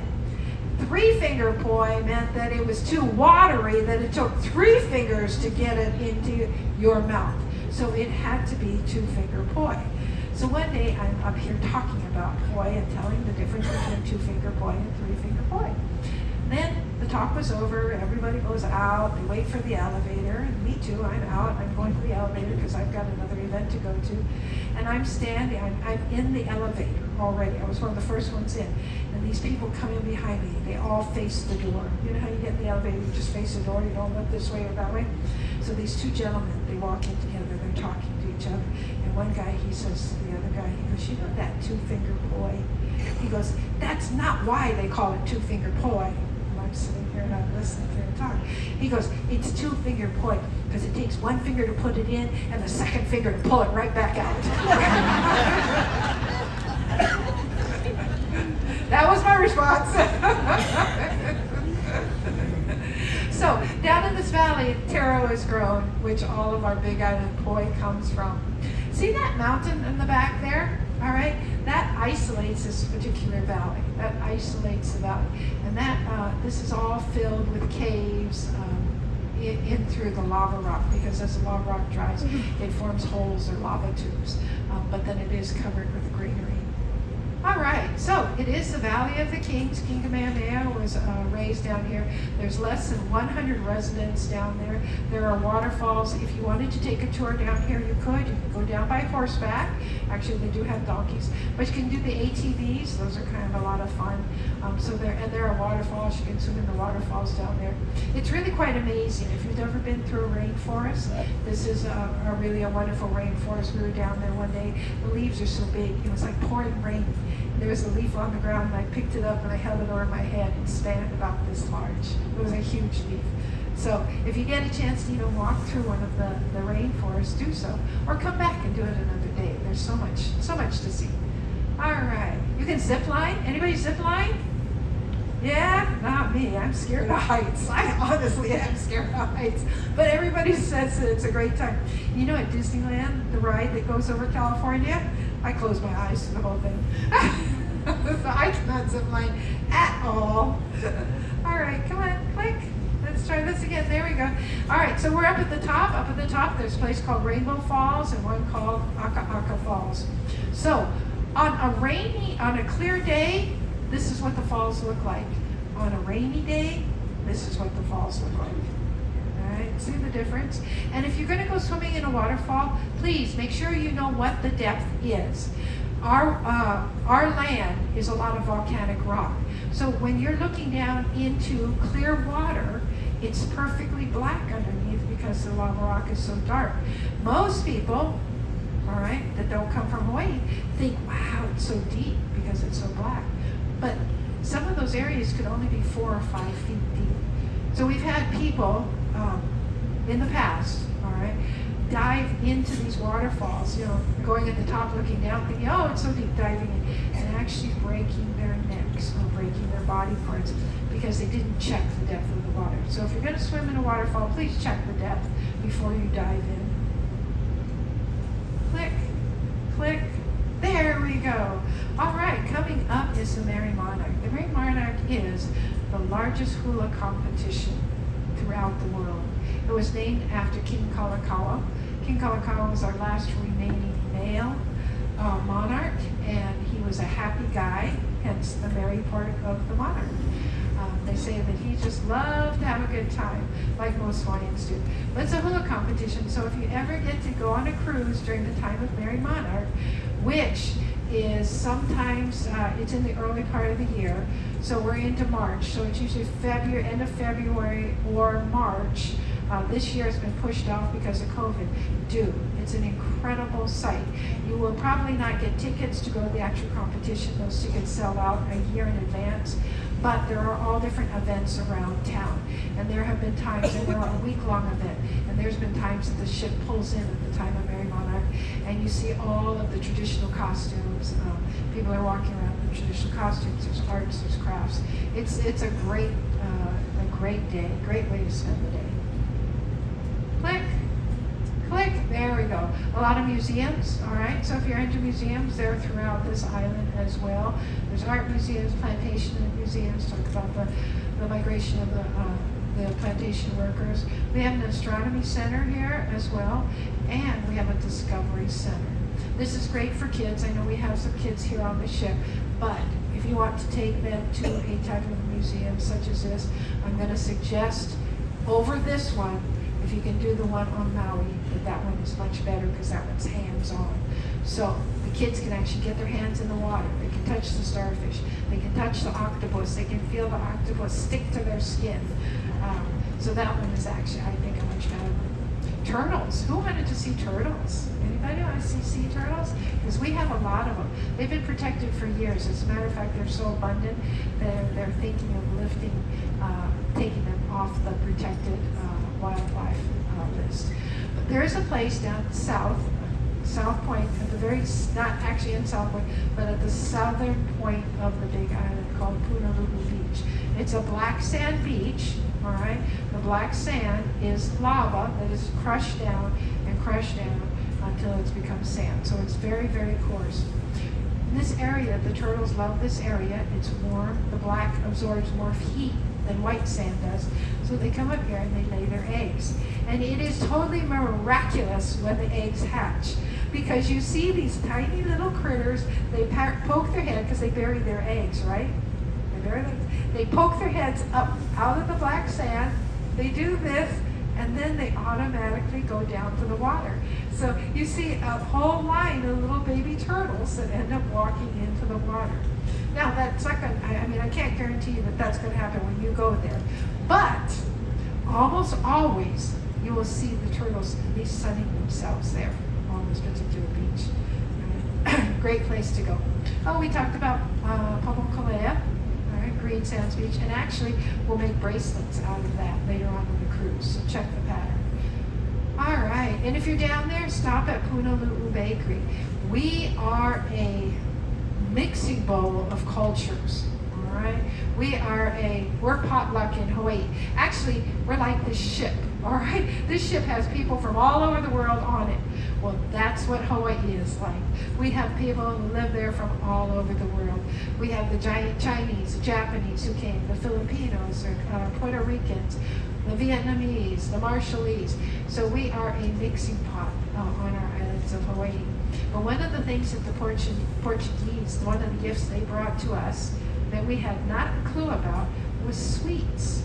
Three-finger poi meant that it was too watery, that it took 3 fingers to get it into your mouth. So it had to be two-finger poi. So one day I'm up here talking about poi and telling the difference between two-finger poi and three-finger poi. Then the talk was over, everybody goes out, they wait for the elevator, and me too, I'm out, I'm going to the elevator because I've got another event to go to. And I'm standing, I'm in the elevator already, I was one of the first ones in. And these people come in behind me, they all face the door. You know how you get in the elevator, you just face the door, you don't look this way or that way? So these two gentlemen, they walk in together, they're talking to each other. And one guy, he says to the other guy, he goes, you know that two-finger poi? He goes, that's not why they call it two-finger poi. I'm sitting here and I'm listening to him talk. He goes, it's two-finger poi because it takes one finger to put it in and the second finger to pull it right back out. That was my response. So down in this valley, taro is grown, which all of our Big Island poi comes from. See that mountain in the back there? All right, that isolates this particular valley. That isolates the valley, and that this is all filled with caves in through the lava rock. Because as the lava rock dries, it forms holes or lava tubes. But then it is covered with greenery. All right, so it is the Valley of the Kings. King Kamehameha was raised down here. There's less than 100 residents down there. There are waterfalls. If you wanted to take a tour down here, you could. You could go down by horseback. Actually, they do have donkeys. But you can do the ATVs. Those are kind of a lot of fun. There are waterfalls. You can swim in the waterfalls down there. It's really quite amazing. If you've never been through a rainforest, this is really a wonderful rainforest. We were down there one day. The leaves are so big. It was like pouring rain. There was a leaf on the ground, and I picked it up and I held it over my head. It spanned about this large. It was a huge leaf. So if you get a chance to even walk through one of the rainforests, do so. Or come back and do it another day. There's so much to see. All right. You can zip line. Anybody zip line? Yeah? Not me. I'm scared of heights. I honestly am scared of heights. But everybody says that it's a great time. You know, at Disneyland, the ride that goes over California, I close my eyes to the whole thing. So I cannot zip line at all. All right, come on, click. Let's Let's try this again. There we go. All right, so we're up at the top. Up at the top, there's a place called Rainbow Falls and one called Aka Aka Falls. So on a clear day, this is what the falls look like. On a rainy day, this is what the falls look like. All right, see the difference? And if you're going to go swimming in a waterfall, please make sure you know what the depth is. Our land is a lot of volcanic rock. So when you're looking down into clear water, it's perfectly black underneath because the lava rock is so dark. Most people, all right, that don't come from Hawaii think, wow, it's so deep because it's so black. But some of those areas could only be 4 or 5 feet deep. So we've had people in the past, all right, dive into these waterfalls, going at the top looking down thinking, oh, it's so deep, diving in, and actually breaking their necks or breaking their body parts because they didn't check the depth of the water. So if you're going to swim in a waterfall, please check the depth before you dive in. Click, click, there we go. All right, coming up is the Merry Monarch. The Merry Monarch is the largest hula competition throughout the world. It was named after King Kalakaua. King Kalakaua was our last remaining male monarch, and he was a happy guy, hence the merry part of the monarch. They say that he just loved to have a good time, like most Hawaiians do. But it's a hula competition, so if you ever get to go on a cruise during the time of Merry Monarch, which is sometimes, it's in the early part of the year, so we're into March, so it's usually end of February or March. This year has been pushed off because of COVID. It's an incredible sight. You will probably not get tickets to go to the actual competition. Those tickets sell out a year in advance. But there are all different events around town. And there have been times, and there are a week-long event, and there's been times that the ship pulls in at the time of Merry Monarch, and you see all of the traditional costumes. People are walking around in traditional costumes. There's arts, there's crafts. It's a great day, great way to spend the day. Click, click, there we go. A lot of museums, all right? So if you're into museums, they're throughout this island as well. There's art museums, plantation museums, talk about the migration of the plantation workers. We have an astronomy center here as well, and we have a discovery center. This is great for kids. I know we have some kids here on the ship, but if you want to take them to a type of museum such as this, I'm going to suggest over this one, if you can do the one on Maui, that one is much better because that one's hands-on. So the kids can actually get their hands in the water. They can touch the starfish. They can touch the octopus. They can feel the octopus stick to their skin. So that one is actually, I think, a much better one. Turtles. Who wanted to see turtles? Anybody want to see sea turtles? Because we have a lot of them. They've been protected for years. As a matter of fact, they're so abundant that they're thinking of taking them off the protected wildlife list. But there is a place down South Point, at the not actually in South Point, but at the southern point of the Big Island called Honolulu Beach. It's a black sand beach, all right? The black sand is lava that is crushed down until it's become sand. So it's very, very coarse. In this area, the turtles love this area. It's warm. The black absorbs more heat than white sand does. So they come up here and they lay their eggs. And it is totally miraculous when the eggs hatch. Because you see these tiny little critters, they poke their head, because they bury their eggs, right? They poke their heads up out of the black sand, they do this, and then they automatically go down to the water. So you see a whole line of little baby turtles that end up walking into the water. Now that's not going to, I can't guarantee you that that's going to happen when you go there. But almost always you will see the turtles at least sunning themselves there on this particular beach. Great place to go. Oh, we talked about Pamukalea, all right, Green Sands Beach, and actually we'll make bracelets out of that later on the cruise, so check the pattern. All right, and if you're down there, stop at Honolulu Bakery. We are a mixing bowl of cultures, all right? We're potluck in Hawaii. Actually, we're like this ship, all right? This ship has people from all over the world on it. Well, that's what Hawaii is like. We have people who live there from all over the world. We have the giant Chinese, the Japanese who came, the Filipinos, or Puerto Ricans. the Vietnamese, the Marshallese. So we are a mixing pot on our islands of Hawaii. But one of the things that the Portuguese, one of the gifts they brought to us that we had not a clue about was sweets.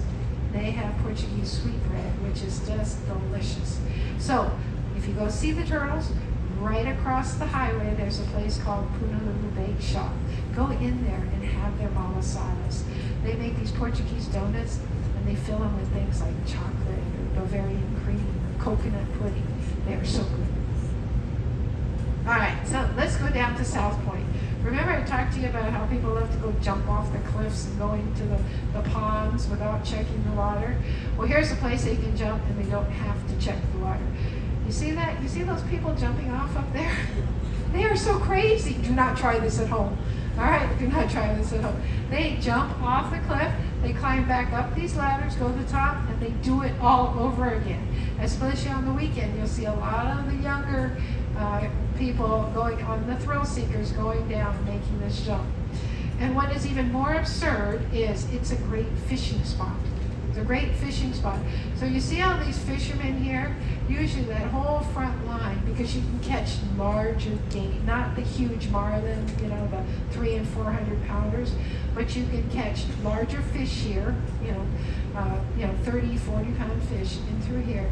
They have Portuguese sweetbread, which is just delicious. So if you go see the turtles, right across the highway, there's a place called Honolulu Bake Shop. Go in there and have their malasadas. They make these Portuguese donuts, and they fill them with things like chocolate or Bavarian cream or coconut pudding. They are so good. All right, so let's go down to South Point. Remember I talked to you about how people love to go jump off the cliffs and go into the ponds without checking the water? Well, here's a place they can jump and they don't have to check the water. You see that? You see those people jumping off up there? They are so crazy. Do not try this at home. All right, do not try this at home. They jump off the cliff, they climb back up these ladders, go to the top, and they do it all over again. Especially on the weekend, you'll see a lot of the younger people going on, the thrill seekers going down and making this jump. And what is even more absurd is it's a great fishing spot. It's a great fishing spot. So you see all these fishermen here, usually that whole front line, because you can catch larger game, not the huge marlin, you know, the 300 and 400 pounders, but you can catch larger fish here, 30, 40 pound fish in through here,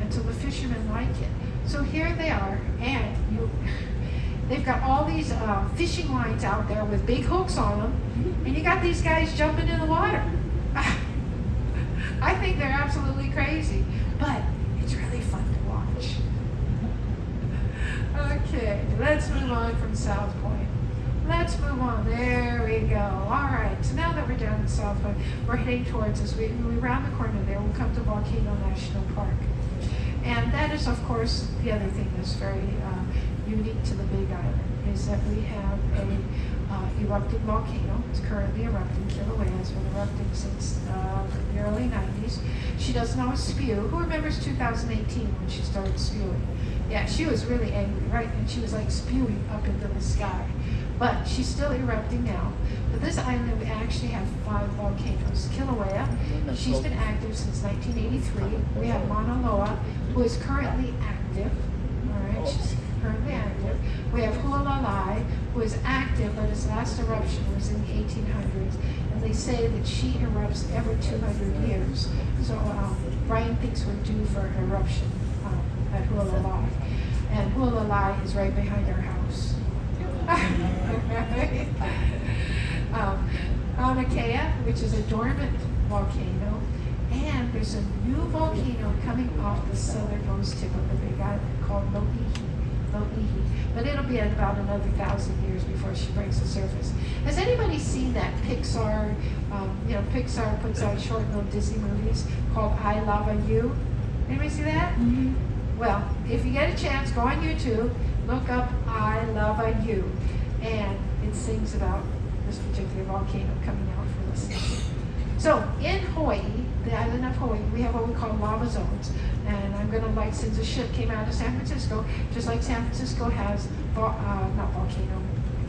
until the fishermen like it. So here they are, and they've got all these fishing lines out there with big hooks on them, and you got these guys jumping in the water. I think they're absolutely crazy, but it's really fun to watch. Okay, let's move on from South Point. Let's move on. There we go. All right, so now that we're down in South Point, we're heading towards us. We round the corner there, we'll come to Volcano National Park. And that is, of course, the other thing that's very unique to the Big Island is that we have a erupting volcano. It's currently erupting. Kilauea has been erupting since the early 90s. She doesn't always spew. Who remembers 2018 when she started spewing? Yeah, she was really angry, right? And she was like spewing up into the sky. But she's still erupting now. But this island, we actually have 5 volcanoes. Kilauea, she's been active since 1983. We have Mauna Loa, who is currently active. All right, she's currently active. We have Hualalai, who is active, but its last eruption was in the 1800s. And they say that she erupts every 200 years. So Brian thinks we're due for an eruption at Hualalai. And Hualalai is right behind our house. Mauna Kea, which is a dormant volcano, and there's a new volcano coming off the southernmost tip of the Big Island called Loihi. But it'll be at about another 1,000 years before she breaks the surface. Has anybody seen that Pixar? Pixar puts out short little Disney movies called I Lava You. Anybody see that? Mm-hmm. Well, if you get a chance, go on YouTube, look up I Lava You, and it sings about this particular volcano coming out for listening. So in Hawaii, the island of Hawaii, we have what we call lava zones. And I'm going to, since a ship came out of San Francisco, just like San Francisco has,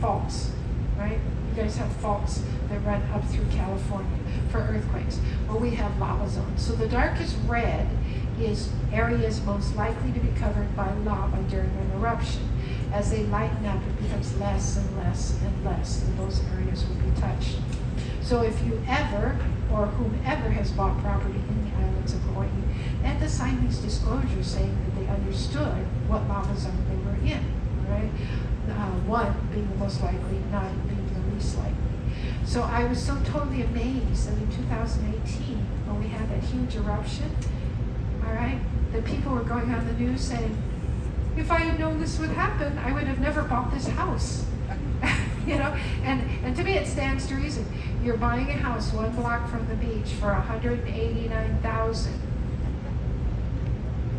faults, right? You guys have faults that run up through California for earthquakes. Well, we have lava zones. So the darkest red is areas most likely to be covered by lava during an eruption. As they lighten up, it becomes less and less and less, and those areas will be touched. So if you ever, or whomever has bought property in the islands of Hawaii, they had to sign these disclosures saying that they understood what lava zone they were in, right? One being the most likely, 9 being the least likely. So I was so totally amazed that in 2018, when we had that huge eruption, all right, that people were going on the news saying, if I had known this would happen, I would have never bought this house. And to me it stands to reason. You're buying a house 1 block from the beach for $189,000.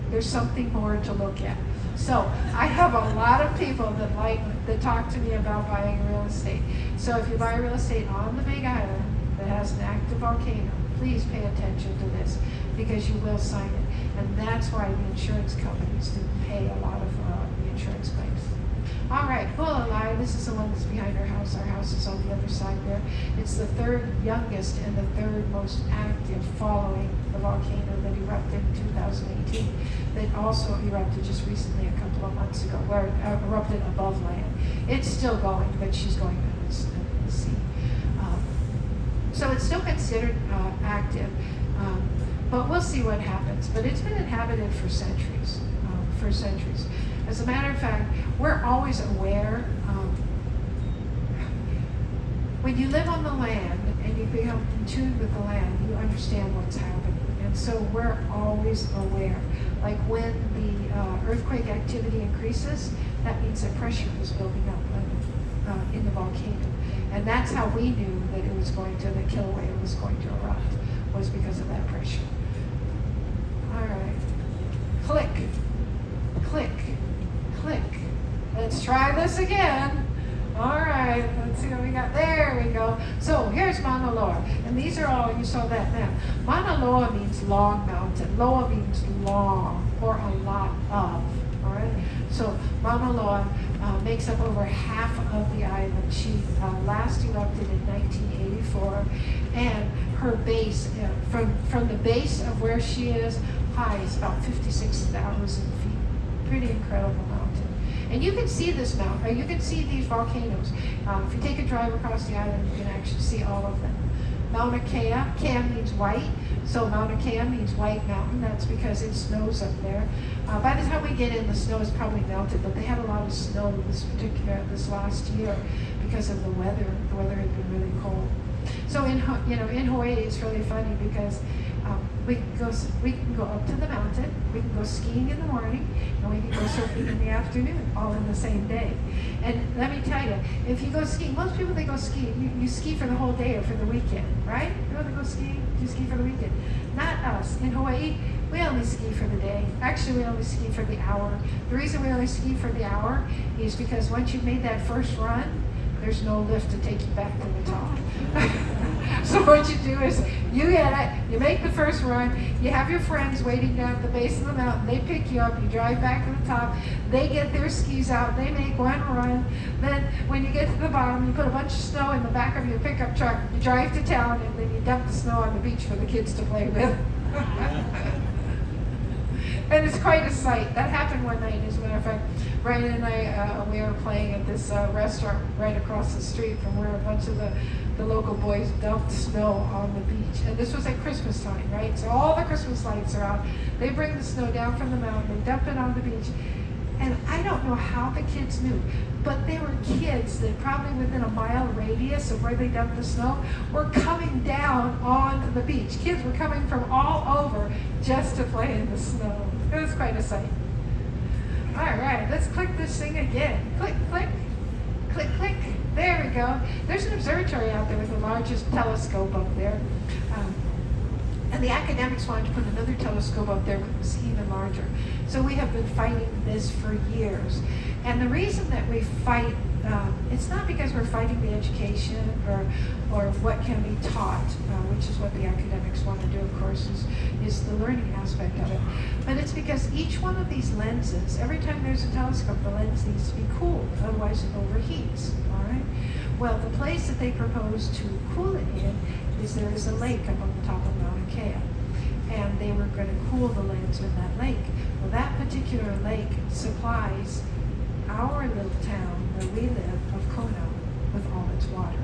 There's something more to look at. So I have a lot of people that talk to me about buying real estate. So if you buy real estate on the Big Island that has an active volcano, please pay attention to this, because you will sign it. And that's why the insurance companies didn't pay a lot of the insurance claims. All right, Hualalai, this is the one that's behind our house. house. Our house is on the other side there. It's the third youngest and the third most active following the volcano that erupted in 2018, that also erupted just recently a couple of months ago, where it erupted above land. It's still going, but she's going out in the sea. So it's still considered active, but we'll see what happens. But it's been inhabited for centuries, As a matter of fact, we're always aware. When you live on the land and you become in tune with the land, you understand what's happening. And so we're always aware. Like when the earthquake activity increases, that means that pressure is building up in the volcano. And that's how we knew that it was going to, the Kilauea was going to erupt, was because of that pressure. All right. Click, click, click. Let's try this again. All right, let's see what we got. There we go. So here's Mauna Loa. And these are all, you saw that map. Mauna Loa means long mountain. Loa means long or a lot of. All right. So Mauna Loa makes up over half of the island. She last erupted in 1984. And her base, from the base of where she is, high is about 56,000 feet. Pretty incredible mountain. And you can see this mountain, or you can see these volcanoes. If you take a drive across the island, you can actually see all of them. Mauna Kea, Kea means white, so Mauna Kea means white mountain. That's because it snows up there. By the time we get in, the snow is probably melted, but they had a lot of snow this last year because of the weather. The weather had been really cold. So in Hawaii, it's really funny because we can go up to the mountain, we can go skiing in the morning, and we can go surfing in the afternoon, all in the same day. And let me tell you, if you go skiing, most people, they go skiing, you ski for the whole day or for the weekend, right? You want to go skiing? You ski for the weekend. Not us. In Hawaii, we only ski for the day. Actually, we only ski for the hour. The reason we only ski for the hour is because once you've made that first run, there's no lift to take you back to the top. So what you do is you make the first run, you have your friends waiting down at the base of the mountain, they pick you up, you drive back to the top, they get their skis out, they make one run, then when you get to the bottom, you put a bunch of snow in the back of your pickup truck, you drive to town, and then you dump the snow on the beach for the kids to play with. And it's quite a sight. That happened one night, as a matter of fact. Rowena and I, we were playing at this restaurant right across the street from where a bunch of the local boys dumped snow on the beach. And this was at Christmas time, right? So all the Christmas lights are out. They bring the snow down from the mountain, they dump it on the beach. And I don't know how the kids knew, but they were kids that probably within a mile radius of where they dumped the snow were coming down onto the beach. Kids were coming from all over just to play in the snow. It was quite a sight. All right, let's click this thing again. Click, click, click, click. There we go. There's an observatory out there with the largest telescope up there. And the academics wanted to put another telescope up there that was even larger. So we have been fighting this for years. And the reason that we fight, it's not because we're fighting the education or what can be taught, which is what the academics want to do, of course, is the learning aspect of it. But it's because each one of these lenses, every time there's a telescope, the lens needs to be cooled, otherwise it overheats, all right? Well, the place that they propose to cool it in is there is a lake up on the top of Mauna Kea. And they were going to cool the lens in that lake. Well, that particular lake supplies our little town where we live of Kona with all its water.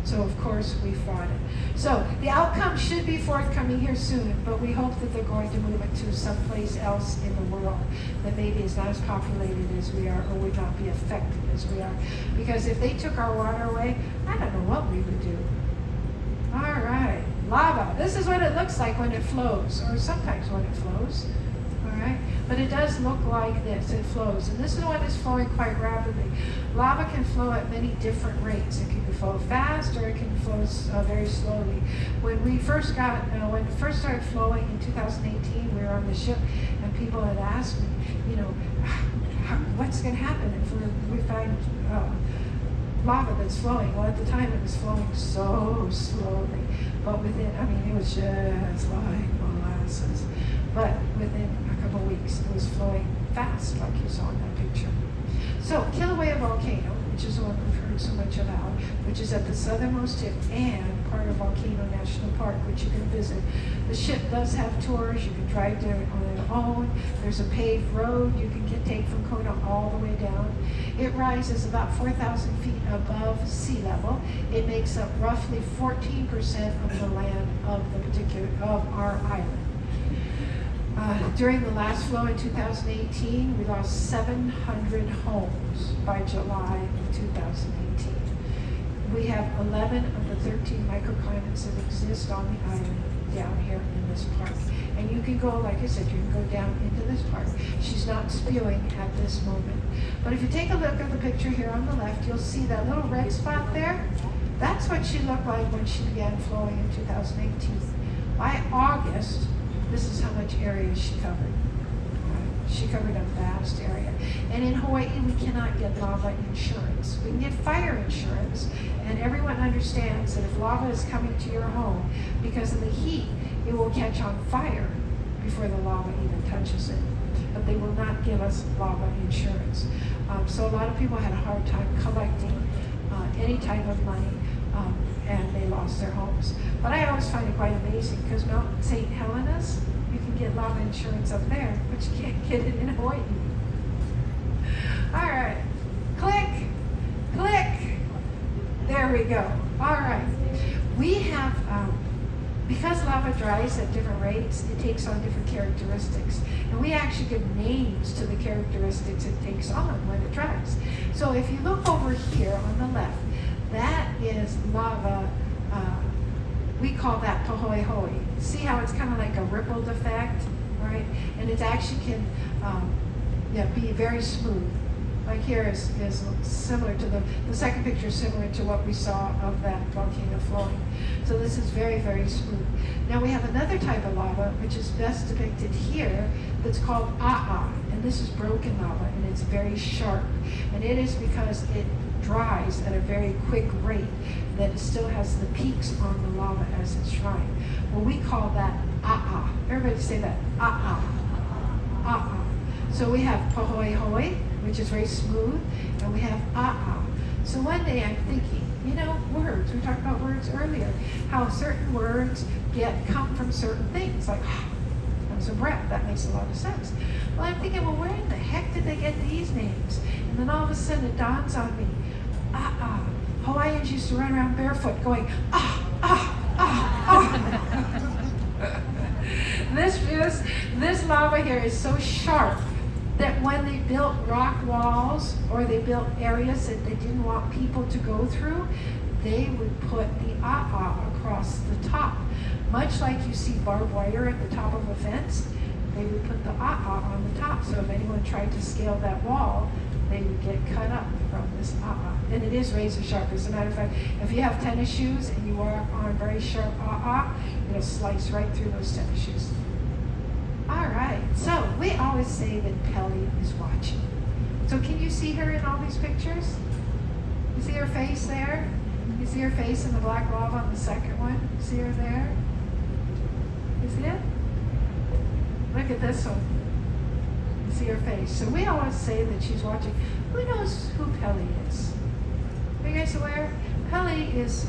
So of course we fought it. So the outcome should be forthcoming here soon, but we hope that they're going to move it to someplace else in the world that maybe is not as populated as we are or would not be affected as we are. Because if they took our water away, I don't know what we would do. All right, lava. This is what it looks like when it flows, or sometimes when it flows. All right, but it does look like this. It flows, and this is one that's flowing quite rapidly. Lava can flow at many different rates. It can flow fast, or it can flow very slowly. When we first when it first started flowing in 2018, we were on the ship, and people had asked me, what's going to happen if we find lava that's flowing? Well, at the time it was flowing so slowly, but it was just like molasses. But within a couple of weeks, it was flowing fast, like you saw in that picture. So, Kilauea volcano, which is the one we've heard so much about, which is at the southernmost tip and part of Volcano National Park, which you can visit. The ship does have tours. You can drive there on your own. There's a paved road you can take from Kona all the way down. It rises about 4,000 feet above sea level. It makes up roughly 14% of the land of our island. During the last flow in 2018, we lost 700 homes by July of 2018. We have 11 of the 13 microclimates that exist on the island down here in this park. And you can go, like I said, you can go down into this park. She's not spewing at this moment. But if you take a look at the picture here on the left, you'll see that little red spot there. That's what she looked like when she began flowing in 2018. By August, this is how much area she covered. She covered a vast area. And in Hawaii, we cannot get lava insurance. We can get fire insurance, and everyone understands that if lava is coming to your home, because of the heat, it will catch on fire before the lava even touches it. But they will not give us lava insurance. So a lot of people had a hard time collecting any type of money, and they lost their homes. But I always find it quite amazing, because Mount St. Helena's, you can get lava insurance up there, but you can't get it in Hawaii. All right, click, click. There we go. All right, we have, because lava dries at different rates, it takes on different characteristics. And we actually give names to the characteristics it takes on when it dries. So if you look over here on the left, that is lava, we call that pahoehoe. See how it's kind of like a rippled effect, right? And it actually can be very smooth. Like here is similar to the second picture is similar to what we saw of that volcano flowing. So this is very, very smooth. Now we have another type of lava, which is best depicted here, that's called a'a. And this is broken lava, and it's very sharp. And it is because it dries at a very quick rate that it still has the peaks on the lava as it's drying. Well, we call that a'a. Everybody say that, a'a, a'a. So we have pahoehoe, which is very smooth, and we have a'a. So one day I'm thinking, words, we talked about words earlier, how certain words come from certain things, like comes from breath. That makes a lot of sense. Well, I'm thinking, well, where in the heck did they get these names? And then all of a sudden it dawns on me, Hawaiians used to run around barefoot going, This lava here is so sharp that when they built rock walls or they built areas that they didn't want people to go through, they would put the across the top. Much like you see barbed wire at the top of a fence, they would put the on the top. So if anyone tried to scale that wall, they would get cut up from this And it is razor sharp. As a matter of fact, if you have tennis shoes and you walk on very sharp it'll slice right through those tennis shoes. All right, so we always say that Pele is watching. So can you see her in all these pictures? You see her face there? You see her face in the black lava on the second one? See her there? You see it? Look at this one. You see her face. So we always say that she's watching. Who knows who Pele is? Are you guys aware? Pele is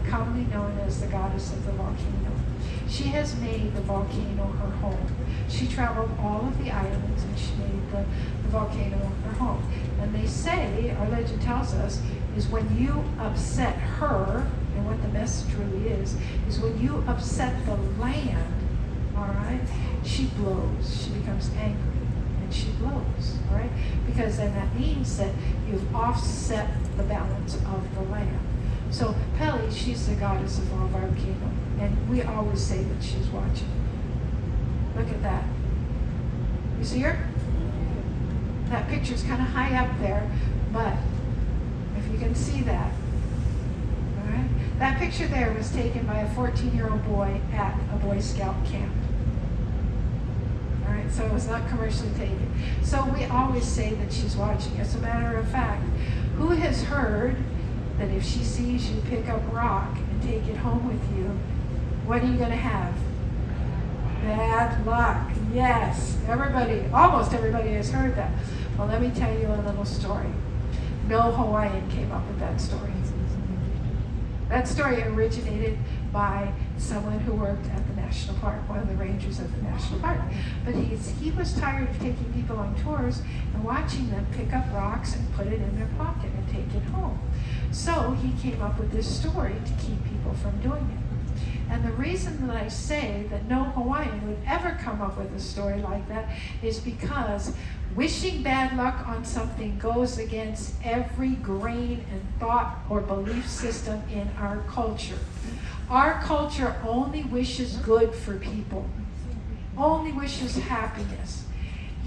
commonly known as the goddess of the volcano. She has made the volcano her home. She traveled all of the islands and she made the volcano her home. And they say, our legend tells us, is when you upset her, and what the message really is when you upset the land, all right, she blows. She becomes angry and she blows, all right? Because then that means that you've offset the balance of the land. So Pele, she's the goddess of all volcano, and we always say that she's watching. Look at that. You see her? That picture's kind of high up there, but if you can see that, all right? That picture there was taken by a 14-year-old boy at a Boy Scout camp. All right, so it was not commercially taken. So we always say that she's watching. As a matter of fact, who has heard that if she sees you pick up rock and take it home with you, what are you going to have? Bad luck. Yes, almost everybody has heard that. Well, let me tell you a little story. No Hawaiian came up with that story. That story originated by someone who worked at the national park, one of the rangers at the national park. But he was tired of taking people on tours and watching them pick up rocks and put it in their pocket and take it home. So he came up with this story to keep people from doing it. And the reason that I say that no Hawaiian would ever come up with a story like that is because wishing bad luck on something goes against every grain and thought or belief system in our culture. Our culture only wishes good for people, only wishes happiness.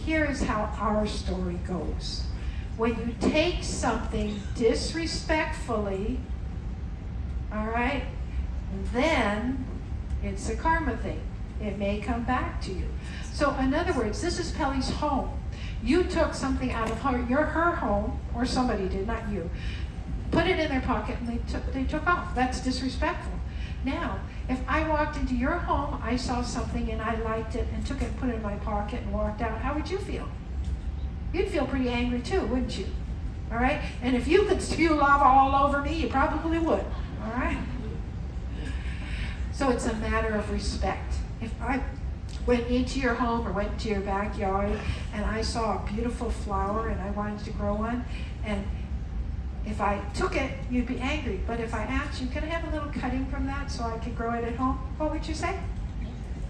Here is how our story goes. When you take something disrespectfully, all right, then it's a karma thing. It may come back to you. So in other words, this is Pelly's home. You took something out of her home, or somebody did, not you, put it in their pocket and they took off. That's disrespectful. Now, if I walked into your home, I saw something and I liked it and took it and put it in my pocket and walked out, how would you feel? You'd feel pretty angry too, wouldn't you? All right? And if you could spew lava all over me, you probably would. All right? So it's a matter of respect. If I went into your home or went into your backyard and I saw a beautiful flower and I wanted to grow one, and if I took it, you'd be angry. But if I asked you, can I have a little cutting from that so I could grow it at home? What would you say?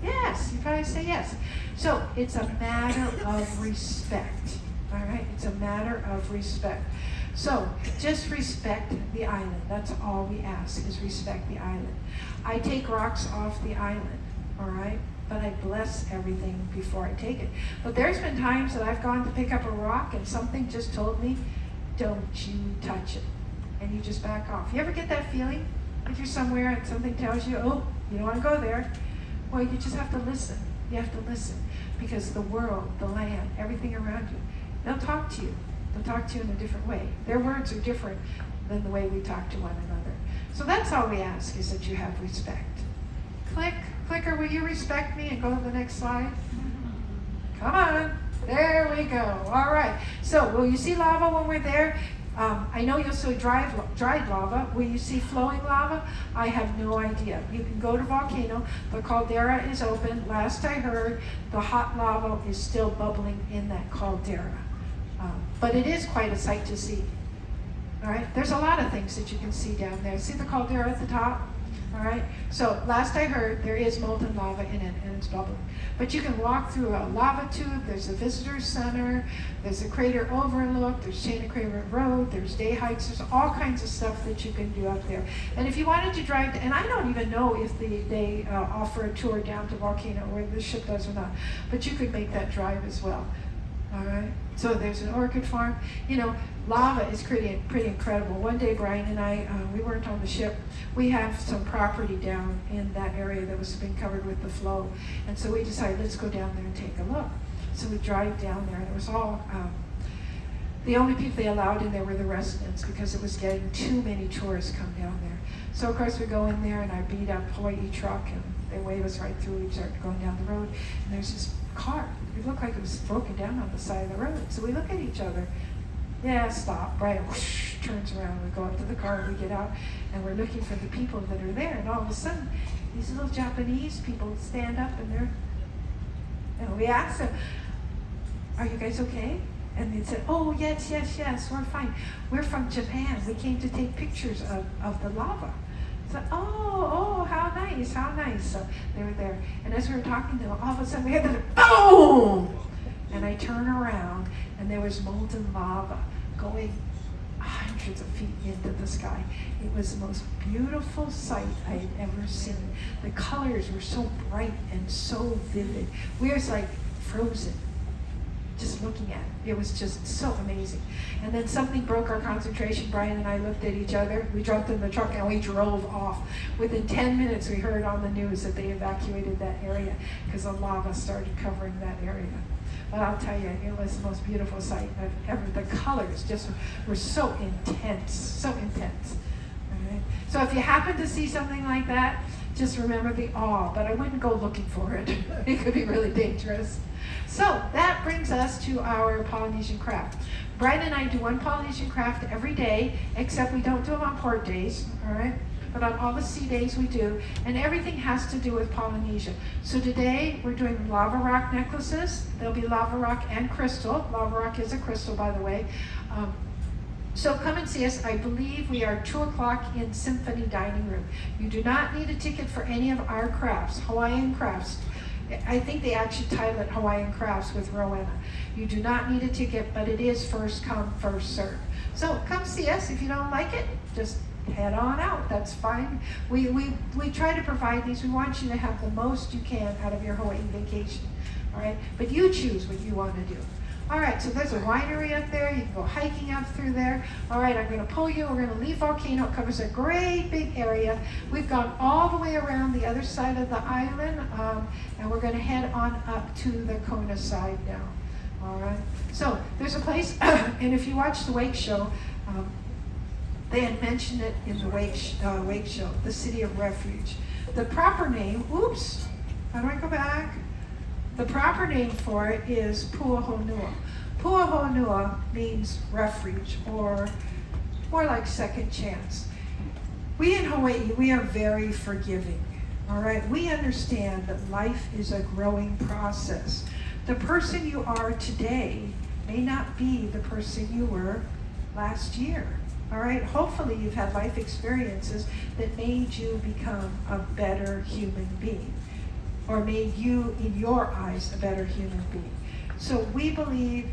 Yes, you'd probably say yes. So it's a matter of respect. All right? It's a matter of respect. So just respect the island. That's all we ask, is respect the island. I take rocks off the island, all right? But I bless everything before I take it. But there's been times that I've gone to pick up a rock and something just told me, don't you touch it. And you just back off. You ever get that feeling? If you're somewhere and something tells you, oh, you don't want to go there. Well, you just have to listen. You have to listen. Because the world, the land, everything around you, they'll talk to you. They'll talk to you in a different way. Their words are different than the way we talk to one another. So that's all we ask, is that you have respect. Clicker, will you respect me and go to the next slide? Come on. There we go. All right. So will you see lava when we're there? I know you'll see dried lava. Will you see flowing lava? I have no idea. You can go to volcano. The caldera is open. Last I heard, the hot lava is still bubbling in that caldera. But it is quite a sight to see. All right. There's a lot of things that you can see down there. See the caldera at the top? All right. So last I heard, there is molten lava in it, and it's bubbling. But you can walk through a lava tube. There's a visitor center. There's a crater overlook. There's Chain of Crater Road. There's day hikes. There's all kinds of stuff that you can do up there. And if you wanted to drive, and I don't even know if they offer a tour down to Volcano, where the ship does or not, but you could make that drive as well. All right. So there's an orchid farm. You know, lava is pretty incredible. One day, Brian and I, we weren't on the ship. We have some property down in that area that was being covered with the flow. And so we decided, let's go down there and take a look. So we drive down there, and it was all, the only people they allowed in there were the residents, because it was getting too many tourists come down there. So of course we go in there in our beat up Hawaii truck, and they wave us right through. We start going down the road, and there's this car. It looked like it was broken down on the side of the road. So we look at each other. Yeah, stop. Brian whoosh, turns around. We go up to the car, we get out, and we're looking for the people that are there. And all of a sudden, these little Japanese people stand up, and we asked them, are you guys okay? And they said, oh, yes, we're fine. We're from Japan. We came to take pictures of the lava. So, oh, how nice. So they were there. And as we were talking to them, all of a sudden we had this boom! And I turn around, and there was molten lava going hundreds of feet into the sky. It was the most beautiful sight I had ever seen. The colors were so bright and so vivid. We were like frozen, just looking at it. It was just so amazing. And then something broke our concentration. Brian and I looked at each other. We jumped in the truck and we drove off. Within 10 minutes, we heard on the news that they evacuated that area because the lava started covering that area. But I'll tell you, it was the most beautiful sight I've ever. The colors just were so intense. All right? So if you happen to see something like that, just remember the awe. But I wouldn't go looking for it. It could be really dangerous. So that brings us to our Polynesian craft. Brian and I do one Polynesian craft every day, except we don't do them on port days, all right? but on all the sea days we do, and everything has to do with Polynesia. So today we're doing lava rock necklaces. There'll be lava rock and crystal. Lava rock is a crystal, by the way. So come and see us. I believe we are 2 o'clock in Symphony Dining Room. You do not need a ticket for any of our crafts, Hawaiian crafts. I think they actually title it Hawaiian Crafts with Rowena. You do not need a ticket, but it is first come, first serve. So come see us. If you don't like it, just head on out. That's fine. We try to provide these. We want you to have the most you can out of your Hawaii vacation. All right? But you choose what you want to do. All right, so there's a winery up there. You can go hiking up through there. All right, I'm going to pull you. We're going to leave Volcano. It covers a great big area. We've gone all the way around the other side of the island, and we're going to head on up to the Kona side now. All right, so there's a place, and if you watch the wake show, they had mentioned it in the wake show, the City of Refuge. The proper name, oops, how do I go back? The proper name for it is Puahonua. Puahonua means refuge, or more like second chance. We in Hawaii, we are very forgiving, all right? We understand that life is a growing process. The person you are today may not be the person you were last year, all right? Hopefully you've had life experiences that made you become a better human being, or made you, in your eyes, a better human being. So we believe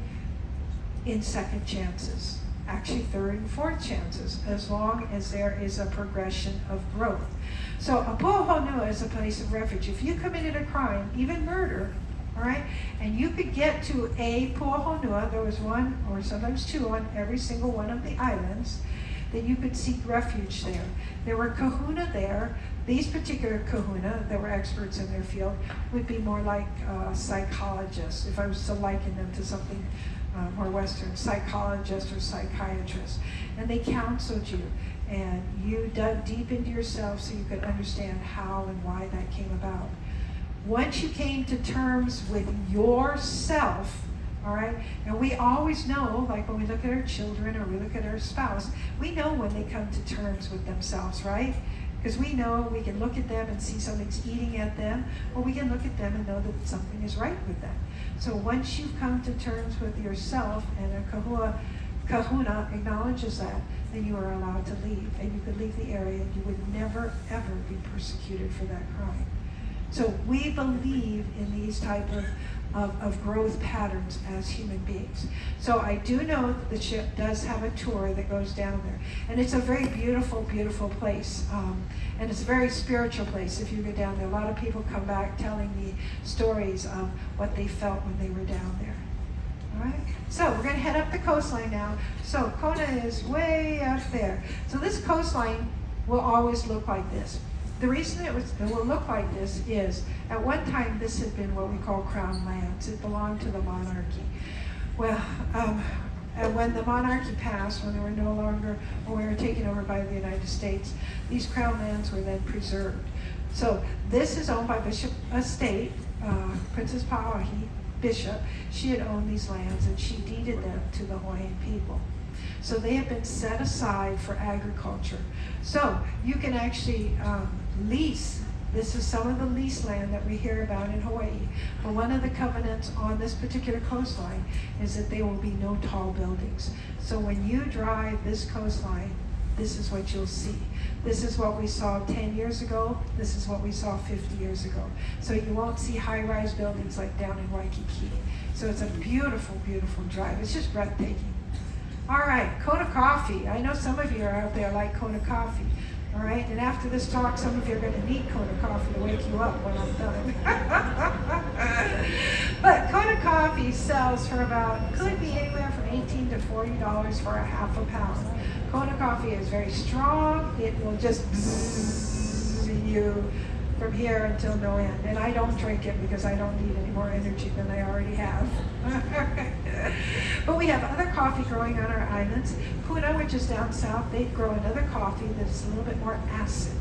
in second chances, actually third and fourth chances, as long as there is a progression of growth. So a puahonua is a place of refuge. If you committed a crime, even murder, all right, and you could get to a puahonua, there was one or sometimes two on every single one of the islands, then you could seek refuge there. There were kahuna there. These particular kahuna that were experts in their field would be more like psychologists, if I was to liken them to something more Western, psychologist or psychiatrist. And they counseled you, and you dug deep into yourself so you could understand how and why that came about. Once you came to terms with yourself, all right, and we always know, like when we look at our children or we look at our spouse, we know when they come to terms with themselves, right? Because we know we can look at them and see something's eating at them, or we can look at them and know that something is right with them. So once you've come to terms with yourself, and a kahuna acknowledges that, then you are allowed to leave, and you could leave the area, and you would never, ever be persecuted for that crime. So we believe in these type of growth patterns as human beings. So I do know that the ship does have a tour that goes down there. And it's a very beautiful, beautiful place. And it's a very spiritual place if you go down there. A lot of people come back telling me stories of what they felt when they were down there. All right? So we're going to head up the coastline now. So Kona is way up there. So this coastline will always look like this. The reason it will look like this is, at one time, this had been what we call crown lands. It belonged to the monarchy. Well, and when the monarchy passed, when they were no longer, when we were taken over by the United States, these crown lands were then preserved. So this is owned by Bishop Estate, Princess Pauahi, Bishop. She had owned these lands, and she deeded them to the Hawaiian people. So they have been set aside for agriculture. So you can actually lease. This is some of the lease land that we hear about in Hawaii. But one of the covenants on this particular coastline is that there will be no tall buildings. So when you drive this coastline, this is what you'll see. This is what we saw 10 years ago. This is what we saw 50 years ago. So you won't see high-rise buildings like down in Waikiki. So it's a beautiful, beautiful drive. It's just breathtaking. All right, Kona coffee. I know some of you are out there like Kona coffee. All right, and after this talk, some of you are going to need Kona coffee to wake you up when I'm done. But Kona coffee sells for about, could be anywhere from $18 to $40 for a half a pound. Kona coffee is very strong. It will just bzzz you from here until no end. And I don't drink it because I don't need any more energy than I already have. But we have other coffee growing on our islands. Puna, which is down south, they grow another coffee that's a little bit more acid,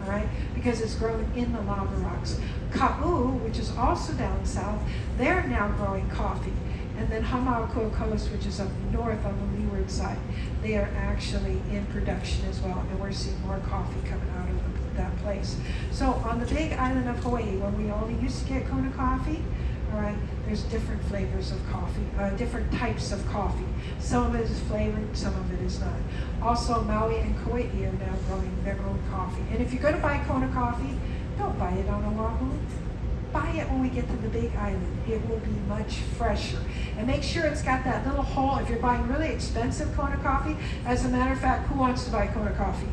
all right, because it's grown in the lava rocks. Ka'u, which is also down south, they're now growing coffee. And then Hamakua Coast, which is up north on the leeward side. They are actually in production as well, and we're seeing more coffee coming out of that place. So on the big island of Hawaii, where we only used to get Kona coffee, all right, there's different flavors of coffee, different types of coffee. Some of it is flavored, some of it is not. Also, Maui and Kauai are now growing their own coffee. And if you're going to buy Kona coffee, don't buy it on Oahu. Buy it when we get to the big island. It will be much fresher. And make sure it's got that little hole. If you're buying really expensive Kona coffee, as a matter of fact, who wants to buy Kona coffee?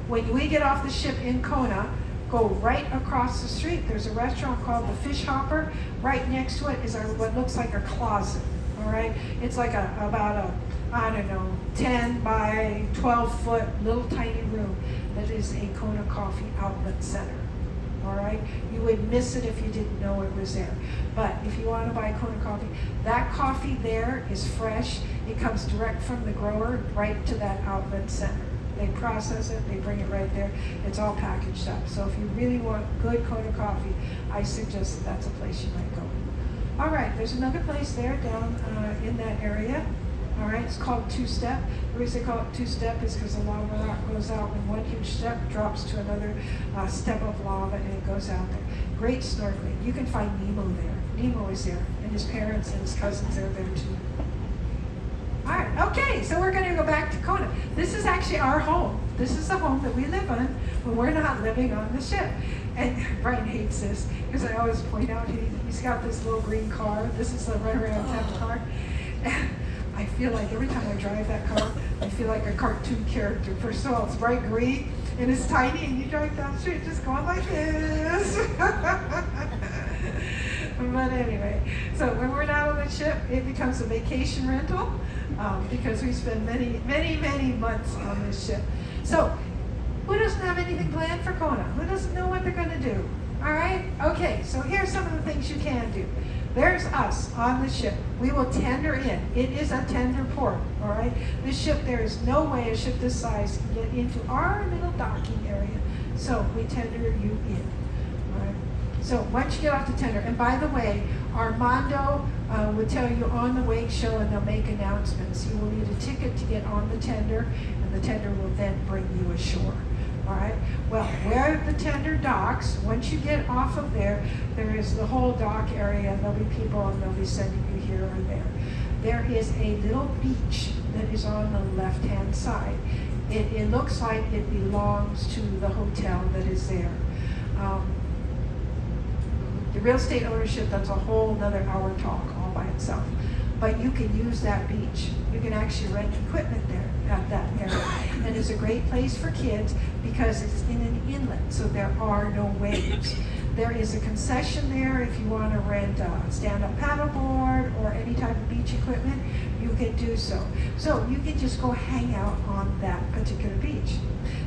When we get off the ship in Kona, go right across the street. There's a restaurant called the Fish Hopper. Right next to it is what looks like a closet. All right, it's like about a 10 by 12 foot little tiny room that is a Kona Coffee outlet center. All right, you would miss it if you didn't know it was there. But if you want to buy Kona coffee, that coffee there is fresh. It comes direct from the grower right to that outlet center. They process it, they bring it right there. It's all packaged up. So if you really want good Kona coffee, I suggest that's a place you might go. All right, there's another place there down in that area. All right, it's called Two-Step. The reason they call it Two-Step is because the lava rock goes out when one huge step drops to another step of lava, and it goes out there. Great snorkeling. You can find Nemo there. Nemo is there, and his parents and his cousins are there too. All right, okay, so we're going to go back to Kona. This is actually our home. This is the home that we live in when we're not living on the ship. And Brian hates this because I always point out he's got this little green car. This is a run-around town car. And I feel like every time I drive that car, I feel like a cartoon character. First of all, it's bright green and it's tiny, and you drive down the street just going like this. But anyway, so when we're not on the ship, it becomes a vacation rental because we spend many, many, many months on this ship. So who doesn't have anything planned for Kona? Who doesn't know what they're going to do? All right? Okay, so here's some of the things you can do. There's us on the ship. We will tender in. It is a tender port, all right? This ship, there is no way a ship this size can get into our little docking area. So we tender you in, all right? So once you get off the tender, and by the way, Armando will tell you on the wake show, and they'll make announcements. You will need a ticket to get on the tender, and the tender will then bring you ashore. All right. Well, where the tender docks, once you get off of there, there is the whole dock area. There'll be people, and they'll be sending you here or there. There is a little beach that is on the left-hand side. It looks like it belongs to the hotel that is there. The real estate ownership, that's a whole another hour talk all by itself. But you can use that beach. You can actually rent equipment there at that area. And it's a great place for kids because it's in an inlet, so there are no waves. There is a concession there if you want to rent a stand-up paddleboard or any type of beach equipment, you can do so. So you can just go hang out on that particular beach.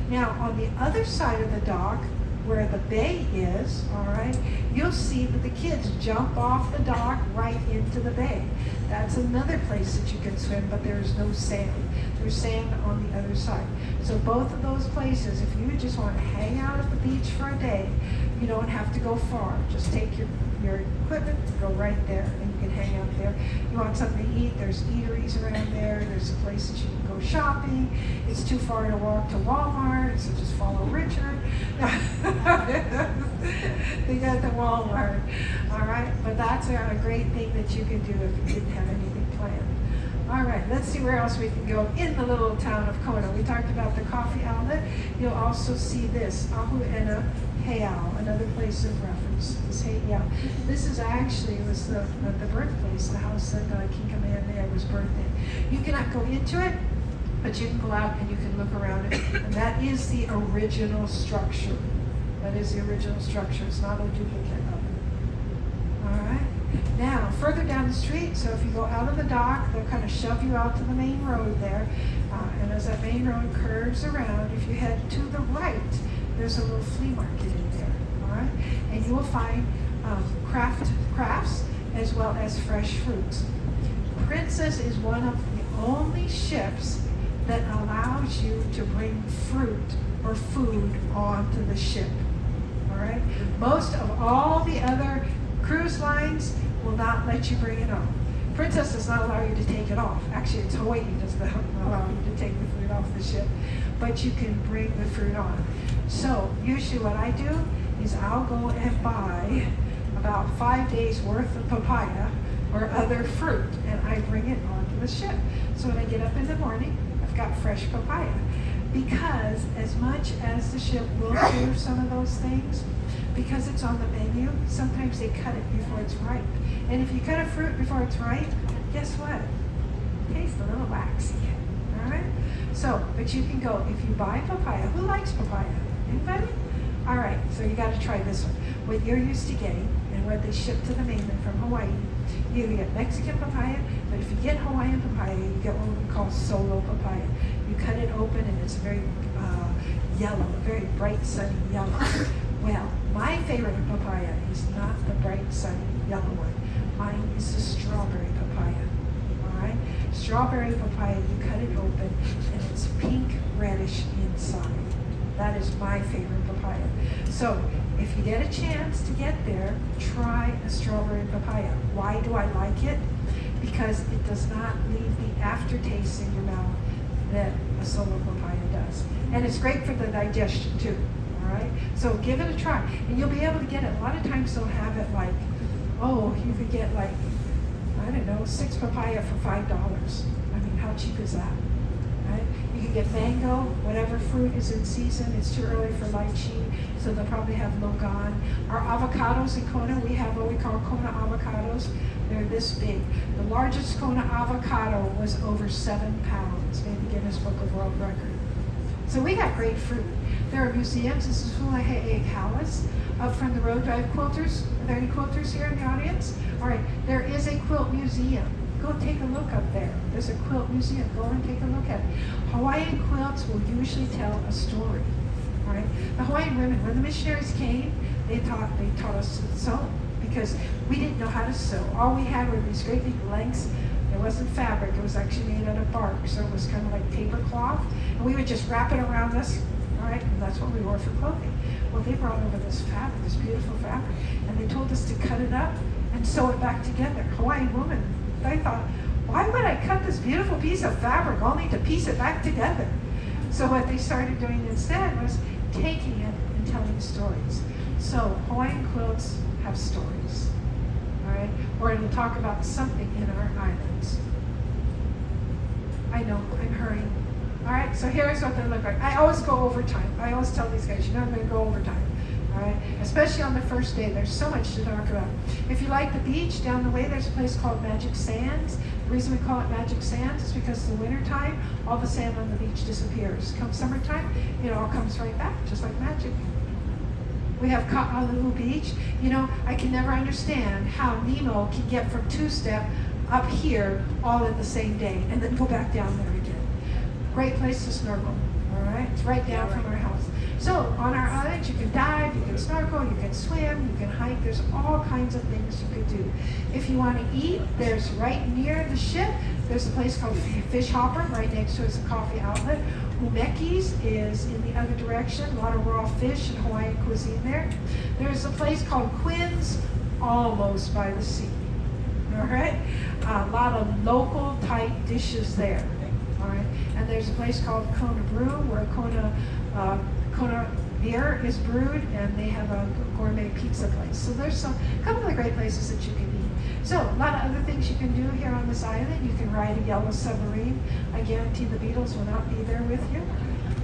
Now, on the other side of the dock, where the bay is, all right, you'll see that the kids jump off the dock right into the bay. That's another place that you can swim, but there's no sand. There's sand on the other side. So both of those places, if you just want to hang out at the beach for a day, you don't have to go far. Just take your equipment, go right there, and you can hang out there. You want something to eat, there's eateries around there. There's a place that you can go shopping. It's too far to walk to Walmart, so just follow Richard. They got the Walmart, all right? But that's a great thing that you can do if you didn't have anything planned. All right, let's see where else we can go in the little town of Kona. We talked about the coffee outlet. You'll also see this, Ahu'ena Heiau, another place of reference. This Heiau. This is actually was the birthplace, the house that King Kamehameha was birthed in. You cannot go into it, but you can go out and you can look around it. And that is the original structure. That is the original structure. It's not a duplicate of it. All right. Now, further down the street, so if you go out of the dock, they'll kind of shove you out to the main road there. And as that main road curves around, if you head to the right, there's a little flea market in there. All right. And you will find crafts as well as fresh fruits. Princess is one of the only ships that allows you to bring fruit or food onto the ship. All right. Most of all the other cruise lines will not let you bring it on Princess does not allow you to take it off. Actually, it's Hawaii does not allow you to take the fruit off the ship, but you can bring the fruit on. So usually what I do is I'll go and buy about 5 days worth of papaya or other fruit, and I bring it onto the ship. So when I get up in the morning, I've got fresh papaya. Because as much as the ship will serve some of those things, because it's on the menu, sometimes they cut it before it's ripe. And if you cut a fruit before it's ripe, guess what? It tastes a little waxy. All right? So, but you can go, if you buy papaya, who likes papaya? Anybody? All right, so you got to try this one. What you're used to getting, and what they ship to the mainland from Hawaii, you get Mexican papaya, but if you get Hawaiian papaya, you get what we call solo papaya. You cut it open and it's very yellow, very bright, sunny yellow. Well, my favorite papaya is not the bright, sunny yellow one. Mine is the strawberry papaya. All right? Strawberry papaya, you cut it open and it's pink reddish inside. That is my favorite papaya. So if you get a chance to get there, try a strawberry papaya. Why do I like it? Because it does not leave the aftertaste in your mouth that a solo papaya does. And it's great for the digestion too. All right? So give it a try. And you'll be able to get it. A lot of times they'll have it like, oh, you could get like, I don't know, 6 papaya for $5. I mean, how cheap is that? Right? You can get mango, whatever fruit is in season. It's too early for lychee, so they'll probably have logan. Our avocados in Kona, we have what we call Kona avocados. They're this big. The largest Kona avocado was over 7 pounds, made the Guinness Book of World Record. So we got great fruit. There are museums. This is Hulahe'e Palace. Up from the road, do I have quilters? Are there any quilters here in the audience? All right, there is a quilt museum. Go take a look up there. There's a quilt museum. Go and take a look at it. Hawaiian quilts will usually tell a story. All right? The Hawaiian women, when the missionaries came, they taught us to sew because we didn't know how to sew. All we had were these great big lengths. There wasn't fabric. It was actually made out of bark, so it was kind of like paper cloth. And we would just wrap it around us. All right? And that's what we wore for clothing. Well, they brought over this fabric, this beautiful fabric, and they told us to cut it up and sew it back together. Hawaiian women, I thought, why would I cut this beautiful piece of fabric only to piece it back together? So what they started doing instead was taking it and telling stories. So Hawaiian quilts have stories, all right? Or it'll talk about something in our islands. I know, I'm hurrying. All right, so here's what they look like. I always go overtime. I always tell these guys, you know, I'm going to go overtime. All right, especially on the first day, there's so much to talk about. If you like the beach, down the way there's a place called Magic Sands. The reason we call it Magic Sands is because in the wintertime, all the sand on the beach disappears. Come summertime, it all comes right back, just like magic. We have Honolulu Beach. You know, I can never understand how Nemo can get from two-step up here all in the same day and then go back down there again. Great place to snorkel, all right? It's right down from our house. So on our island, you can dive, you can snorkel, you can swim, you can hike. There's all kinds of things you could do. If you want to eat, there's right near the ship, there's a place called Fish Hopper. Right next to it is a coffee outlet. Umeki's is in the other direction. A lot of raw fish and Hawaiian cuisine there. There's a place called Quinn's, almost by the sea. All right? A lot of local type dishes there. All right? And there's a place called Kona Brew where Kona beer is brewed, and they have a gourmet pizza place. So there's a couple of great places that you can eat. So a lot of other things you can do here on this island. You can ride a yellow submarine. I guarantee the Beatles will not be there with you.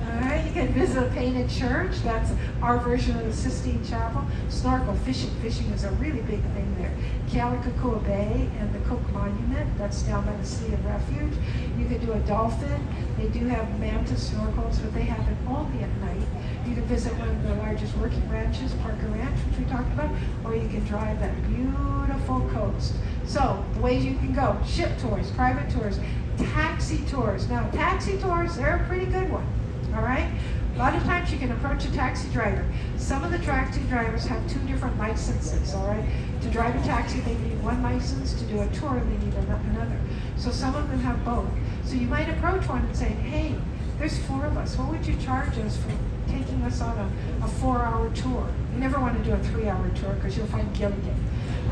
All right, you can visit a painted church. That's our version of the Sistine Chapel. Snorkel fishing. Fishing is a really big thing there. Kealakekua Bay and the Cook Monument. That's down by the Sea of Refuge. You can do a dolphin. They do have manta snorkels, but they have it only at night. You can visit one of the largest working ranches, Parker Ranch, which we talked about, or you can drive that beautiful coast. So the ways you can go: ship tours, private tours, taxi tours. Now, taxi tours, they're a pretty good one. All right? A lot of times you can approach a taxi driver. Some of the taxi drivers have 2 different licenses, all right? To drive a taxi, they need one license. To do a tour, they need another. So some of them have both. So you might approach one and say, hey, there's 4 of us. What would you charge us for taking us on a 4-hour tour? You never want to do a 3-hour tour because you'll find Gilligan.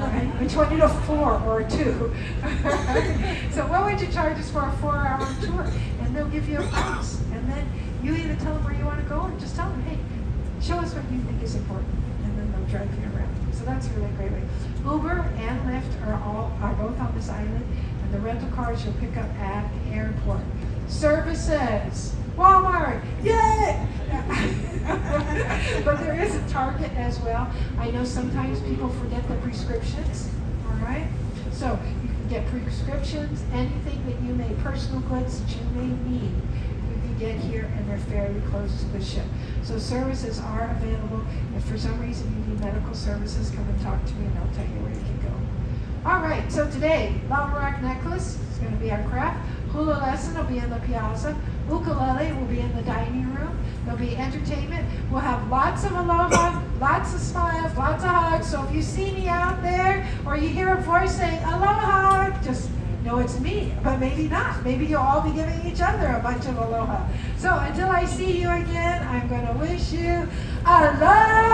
All right? Which one you know, 4 or 2? So what would you charge us for a 4-hour tour? And they'll give you a price. And then you either tell them where you want to go, or just tell them, hey, show us what you think is important, and then they'll drive you around. So that's a really great way. Uber and Lyft are both on this island, and the rental cars you'll pick up at the airport. Services, Walmart, yay! But there is a Target as well. I know sometimes people forget the prescriptions, all right? So you can get prescriptions, anything that you may, personal goods that you may need, you can get here, and they're fairly close to the ship. So services are available. If for some reason you need medical services, come and talk to me, and I'll tell you where you can go. All right, so today, lava rock necklace is going to be our craft. Hula lesson will be in the piazza. Ukulele will be in the dining room. There'll be entertainment. We'll have lots of aloha, lots of smiles, lots of hugs. So if you see me out there, or you hear a voice saying aloha, just know it's me, but maybe not. Maybe you'll all be giving each other a bunch of aloha. So until I see you again, I'm going to wish you aloha!